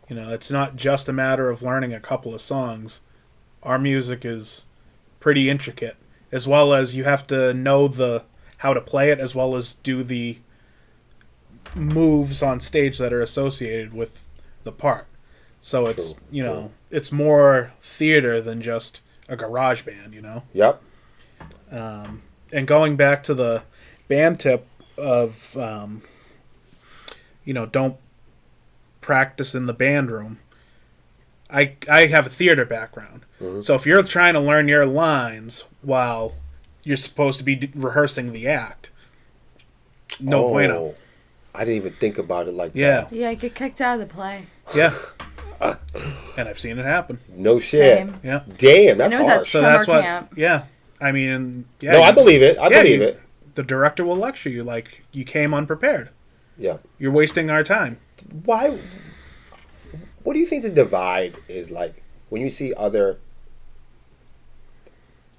It's not just a matter of learning a couple of songs. Our music is pretty intricate, as well as you have to know how to play it, as well as do the moves on stage that are associated with the part. So it's True. it's more theater than just a garage band. Yep. And going back to the band tip of don't practice in the band room. I have a theater background. Mm-hmm. So if you're trying to learn your lines while you're supposed to be rehearsing the act, no bueno. I didn't even think about it like Yeah. that. Yeah, get kicked out of the play. Yeah. And I've seen it happen. No shit. Same. Yeah. Damn, that's And it was at harsh. So Summer that's what. camp. Yeah. I mean, yeah. No, I believe it. I believe it. The director will lecture you like you came unprepared. Yeah. You're wasting our time. Why? What do you think the divide is like when you see other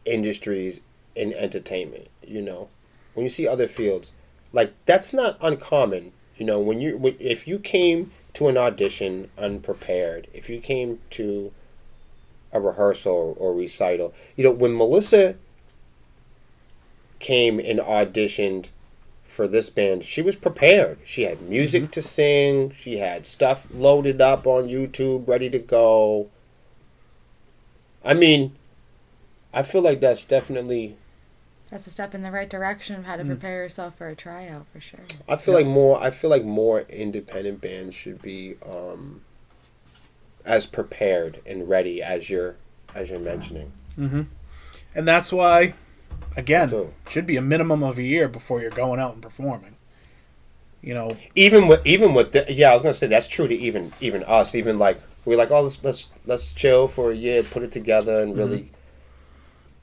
industries in entertainment? When you see other fields, like that's not uncommon. If you came to an audition unprepared, if you came to a rehearsal or recital, when Melissa came and auditioned for this band, she was prepared. She had music to sing. She had stuff loaded up on YouTube, ready to go. I mean, I feel like that's definitely. That's a step in the right direction of how to prepare yourself for a tryout, for sure. I feel like more independent bands should be as prepared and ready as you're mentioning. Mm-hmm. And that's why, again, So- should be a minimum of a year before you're going out and performing. Even with I was gonna say that's true to even us. Even like we're like, oh, let's chill for a year, put it together, and really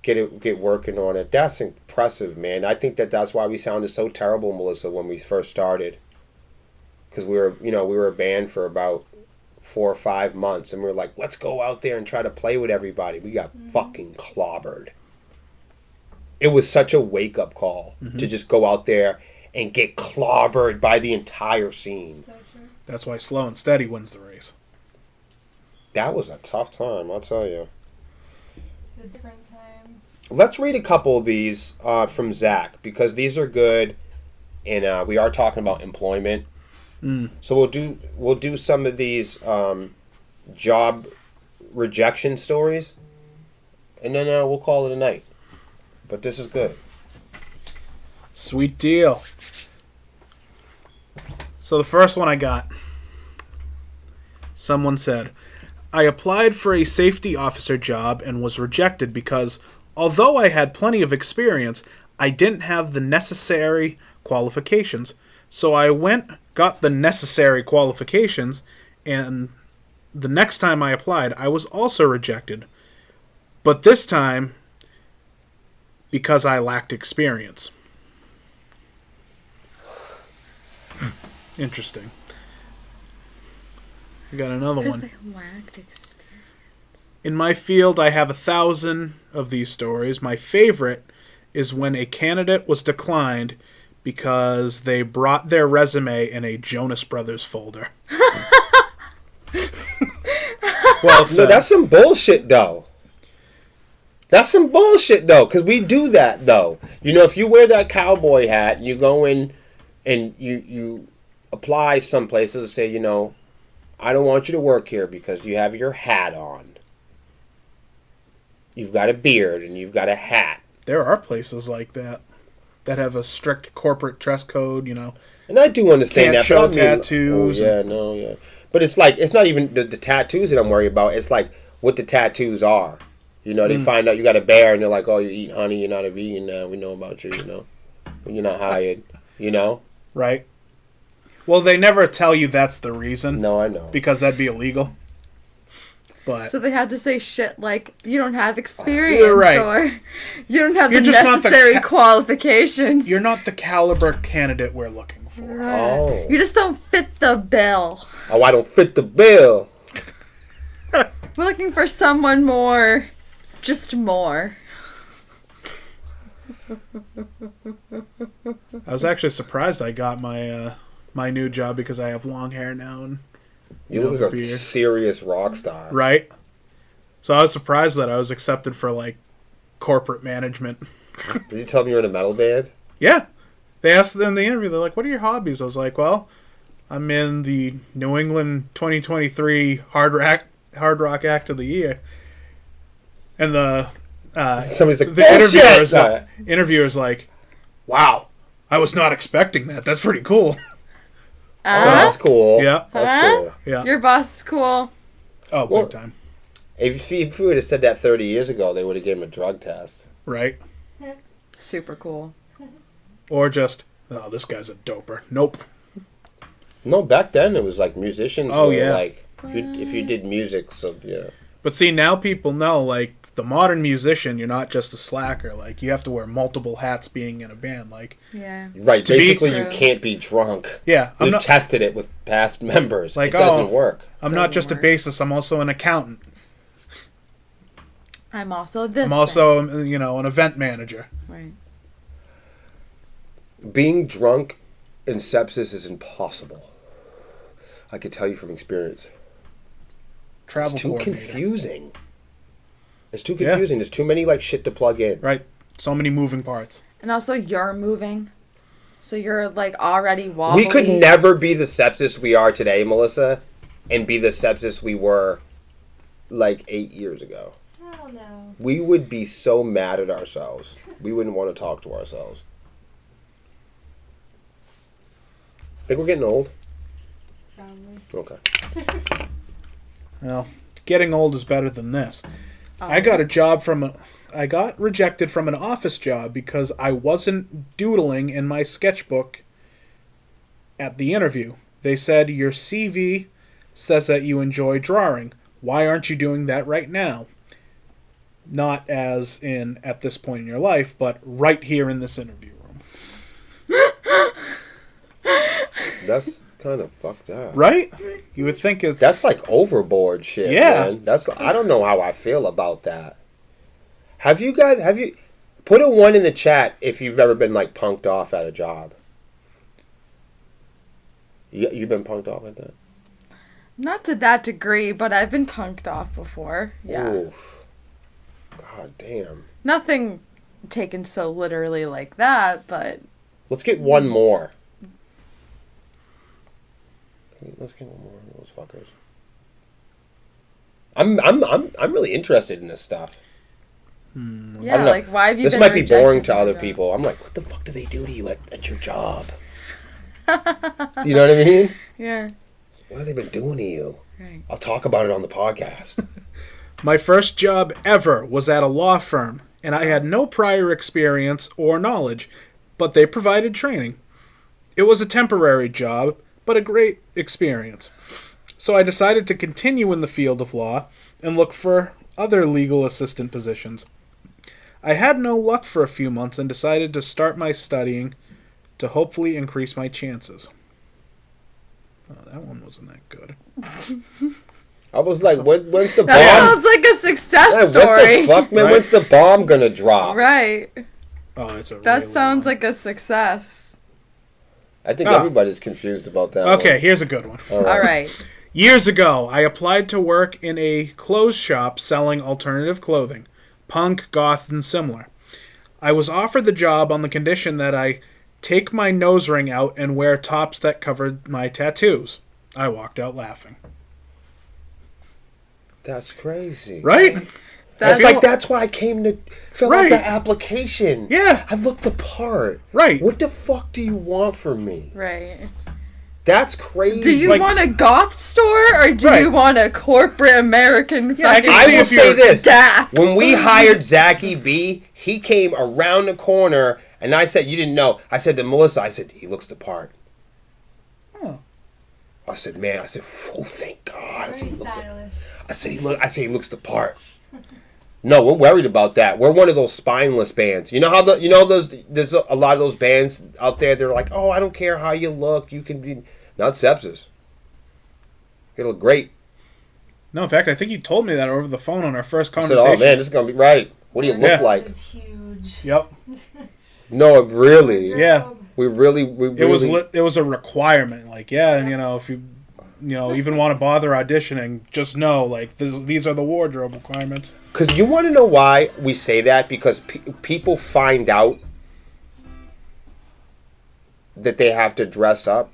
get working on it. That's impressive, man. I think that's why we sounded so terrible, Melissa, when we first started, because we were a band for about 4 or 5 months, and we were like, let's go out there and try to play with everybody. We got fucking clobbered. It was such a wake-up call to just go out there and get clobbered by the entire scene. So true. That's why slow and steady wins the race. That was a tough time, I'll tell you. It's a different time. Let's read a couple of these from Zach, because these are good, and we are talking about employment. So we'll do some of these job rejection stories, and then we'll call it a night. But this is good. Sweet deal. So the first one I got, someone said, I applied for a safety officer job and was rejected because, although I had plenty of experience, I didn't have the necessary qualifications. So I got the necessary qualifications, and the next time I applied, I was also rejected. But this time, because I lacked experience. Interesting. I got another one. Because they lacked experience. In my field, I have 1,000 of these stories. My favorite is when a candidate was declined because they brought their resume in a Jonas Brothers folder. Well, no, that's some bullshit, though. That's some bullshit, though, because we do that, though. You know, if you wear that cowboy hat and you go in and you apply some places and say, you know, I don't want you to work here because you have your hat on. You've got a beard and you've got a hat. There are places like that have a strict corporate dress code, you know. And I do understand Can't that. show But I mean, tattoos. Oh, yeah. But it's like, it's not even the tattoos that I'm worried about. It's like what the tattoos are. You know, they find out you got a bear and they're like, oh, you eat honey, you're not a vegan now. We know about you, you know. When you're not hired, you know. Right. Well, they never tell you that's the reason. No, I know. Because that'd be illegal. But So they had to say shit like, you don't have experience, You're right. or you don't have You're the just not the necessary qualifications. you're not the caliber candidate we're looking for. Oh. You just don't fit the bill. Oh, I don't fit the bill. We're looking for someone more, just more. I was actually surprised I got my my new job because I have long hair now. And, You look like a serious rock star. right? So I was surprised that I was accepted for, like, corporate management. Did you tell me you're in a metal band? Yeah. They asked in the interview, they're like, what are your hobbies? I was like, well, I'm in the New England 2023 Hard Rock Act of the Year. And Somebody's like, the interviewer's like, wow, I was not expecting that. That's pretty cool. Oh, that's cool. Yeah. That's cool. Yeah. Your boss is cool. Oh, Well- big time. If you would have said that 30 years ago, they would have given him a drug test. Right? Super cool. Or just, oh, this guy's a doper. Nope. No, back then it was like musicians. Oh, were yeah. Like, if you did music, so yeah. But see, now people know, like, the modern musician, you're not just a slacker. Like, you have to wear multiple hats being in a band. Like, Yeah. Right. To be- Basically, you can't be drunk. yeah, We've tested it with past members. Like, it doesn't oh, work. I'm not Doesn't just work. a bassist. I'm also an accountant. I'm also this. I'm also, you know, an event manager. Right. Being drunk in sepsis is impossible. I can tell you from experience. Travel It's too coordinator. confusing. It's too Yeah. confusing. There's too many like shit to plug in. Right. So many moving parts. And also, you're moving. So you're, like, already wobbly. We could never be the sepsis we are today, Melissa, and be the sepsis we were like 8 years ago. Hell no. We would be so mad at ourselves. We wouldn't want to talk to ourselves. Think we're getting old? Probably. Okay. Well, getting old is better than this. Oh. I got rejected from an office job because I wasn't doodling in my sketchbook at the interview. They said, your CV says that you enjoy drawing. Why aren't you doing that right now? Not as in at this point in your life, but right here in this interview room. That's kind of fucked up. Right? You would think it's... That's like overboard shit, Yeah. man. I don't know how I feel about that. Have you put a 1 in the chat if you've ever been like punked off at a job? You've been punked off at that? Not to that degree, but I've been punked off before. Yeah. Oof. God damn. Nothing taken so literally like that, but Let's get one more. Let's get one more of those fuckers. I'm really interested in this stuff. yeah, know. like why have you This been might be boring rejected to other that? people. I'm like, what the fuck do they do to you at your job? You know what I mean? Yeah. What have they been doing to you? Right. I'll talk about it on the podcast. My first job ever was at a law firm. and I had no prior experience or knowledge, but they provided training. It was a temporary job, but a great experience. So I decided to continue in the field of law and look for other legal assistant positions. I had no luck for a few months and decided to start my studying to hopefully increase my chances. Oh, that one wasn't that good. I was like, when's the bomb? That sounds like a success What story. the fuck, man? Right? When's the bomb gonna drop? Right. Oh, it's a That really sounds long. like a success. I think Oh. everybody's confused about that. Okay, here's a good one. One. All right. Years ago, I applied to work in a clothes shop selling alternative clothing, punk, goth, and similar. I was offered the job on the condition that I take my nose ring out and wear tops that covered my tattoos. I walked out laughing. That's crazy. Right? That's like, that's why I came to fill out Right. the application. Yeah. I looked the part. Right. What the fuck do you want from me? Right. That's crazy. Do you Like- want a goth store or do Right. you want a corporate American Yeah, I fucking can I see will if say you're this. Gap? When we hired Zachy B, he came around the corner, and I said, you didn't know. I said to Melissa, I said, he looks the part. Oh. I said, man, I said, oh, thank God. I Very said, he looks stylish. he looks the part. No, we're worried about that. We're one of those spineless bands. You know how there's a lot of those bands out there. They're like, oh, I don't care how you look. You can be not sepsis. You look great. No, in fact, I think you told me that over the phone on our first I said, conversation. oh man, this is gonna be right. What do you look Yeah. like? It's huge. Yep. No, really. Yeah. We really. It was a requirement. Like, yeah, and if you even want to bother auditioning, just know, like, these are the wardrobe requirements. Because you want to know why we say that? Because people find out that they have to dress up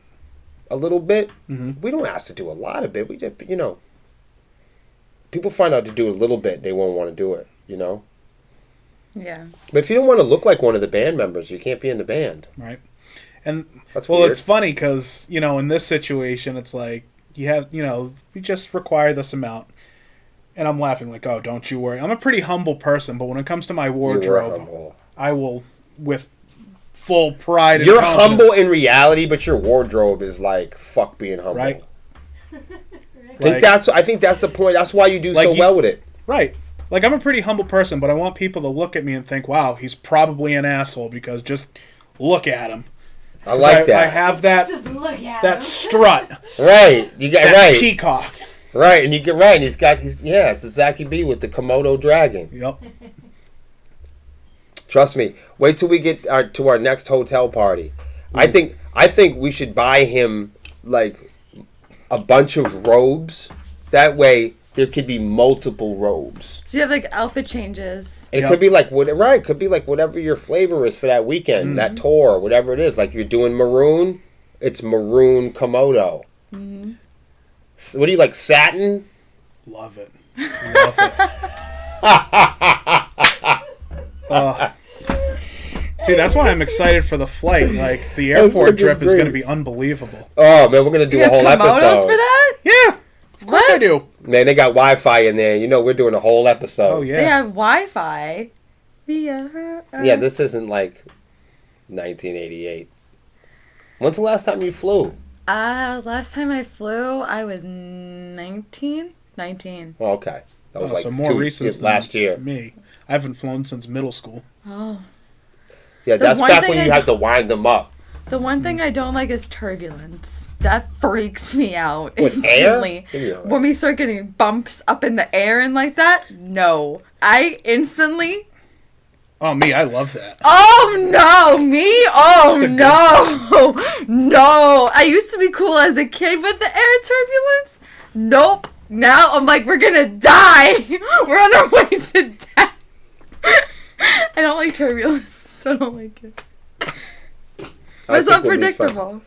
a little bit. Mm-hmm. We don't ask to do a lot of it. We just, people find out to do a little bit, they won't want to do it, Yeah. But if you don't want to look like one of the band members, you can't be in the band. Right. And, That's well, weird. it's funny because, in this situation, it's like, you have, we just require this amount. And I'm laughing like, oh, don't you worry. I'm a pretty humble person, but when it comes to my You were wardrobe, humble. I will, with full pride and You're confidence, humble in reality, but your wardrobe is like, fuck being humble. Right. I think that's the point. That's why you do so well with it. Right. Like, I'm a pretty humble person, but I want people to look at me and think, wow, he's probably an asshole because just look at him. I like that. I have that Just look at that him. strut. Right. You got That right. peacock. Right, and you get right. And it's a Zachy B with the Komodo dragon. Yep. Trust me. Wait till we get to our next hotel party. I think we should buy him like a bunch of robes. That way there could be multiple robes. So you have like outfit changes. It Yep. could be like could be like whatever your flavor is for that weekend, that tour, whatever it is. Like you're doing maroon, it's maroon Komodo. Mm-hmm. So what do you like, satin? Love it. Love it. See, that's why I'm excited for the flight. Like, the airport fucking trip is great. going to be unbelievable. Oh man, we're gonna do You a have whole kimonos episode. for that? Yeah, of course I do. Man, they got Wi-Fi in there. We're doing a whole episode. Oh, yeah. They have Wi-Fi. Yeah. Yeah, this isn't like 1988. When's the last time you flew? Last time I flew, I was 19. 19. Oh, okay. That was Oh, like so more recent than last year. Me. I haven't flown since middle school. Oh. Yeah, The that's one back thing when I you d- had to wind them up. The one thing I don't like is turbulence. That freaks me out With air? instantly. You'll be all right. When we start getting bumps up in the air and like that, no. I instantly... Oh, me, I love that. Oh no, me? Oh It's a good no. No. I used to be cool as a kid with the air turbulence. Nope. Now I'm like, we're gonna die. We're on our way to death. I don't like turbulence. I don't like it. I It's think we'll be unpredictable.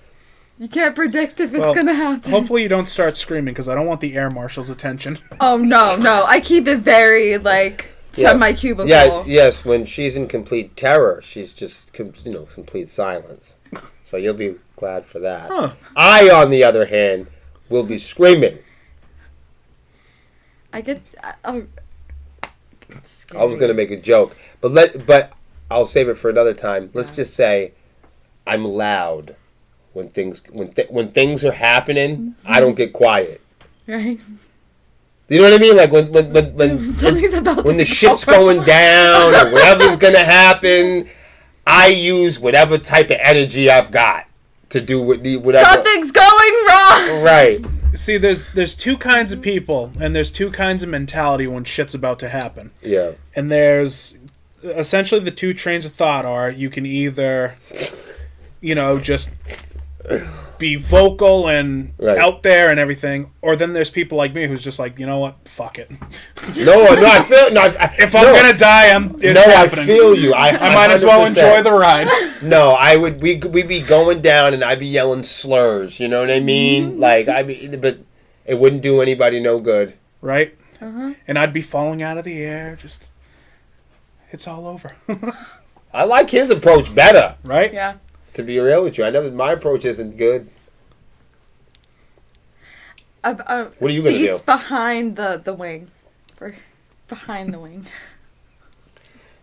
You can't predict if it's Well, gonna happen. Hopefully you don't start screaming because I don't want the air marshal's attention. Oh no. I keep it very like to Yeah. my cubicle. Yeah, yes, when she's in complete terror, she's just, complete silence. So you'll be glad for that. Huh. I, on the other hand, will be screaming. I get. I was gonna make a joke, but I'll save it for another time. Let's just say I'm loud when things are happening. I don't get quiet. Right. You know what I mean? Like when Something's about when to the shit's going down or whatever's gonna happen, I use whatever type of energy I've got to do whatever. Something's going wrong. Right. See, there's two kinds of people, and there's two kinds of mentality when shit's about to happen. Yeah. And there's essentially the two trains of thought are you can either, just be vocal and out there and everything, or then there's people like me who's just like, you know what, fuck it. No, I feel if I'm gonna die, it's happening. I feel you. I might as well enjoy the ride. No, we'd be going down and I'd be yelling slurs. You know what I mean? Like but it wouldn't do anybody no good. Right. And I'd be falling out of the air. Just it's all over. I like his approach better. Right. Yeah. To be real with you, my approach isn't good. What are you going to do? Seats behind the wing. Behind the wing.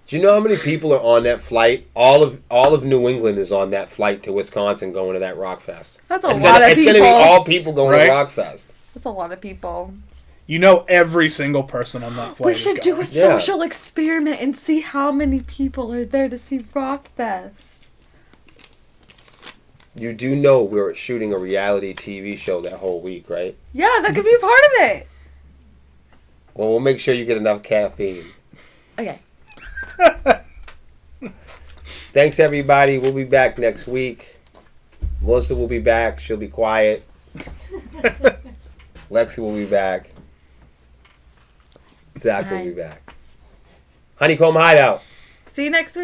Do you know how many people are on that flight? All of New England is on that flight to Wisconsin going to that Rock Fest. That's a lot of people. It's going to be all people going to Rock Fest. That's a lot of people. You know every single person on that flight. We should do a social experiment and see how many people are there to see Rock Fest. You do know we're shooting a reality TV show that whole week, right? Yeah, that could be a part of it. Well, we'll make sure you get enough caffeine. Okay. Thanks, everybody. We'll be back next week. Melissa will be back. She'll be quiet. Lexi will be back. Zach will be back. Honeycomb Hideout. See you next week.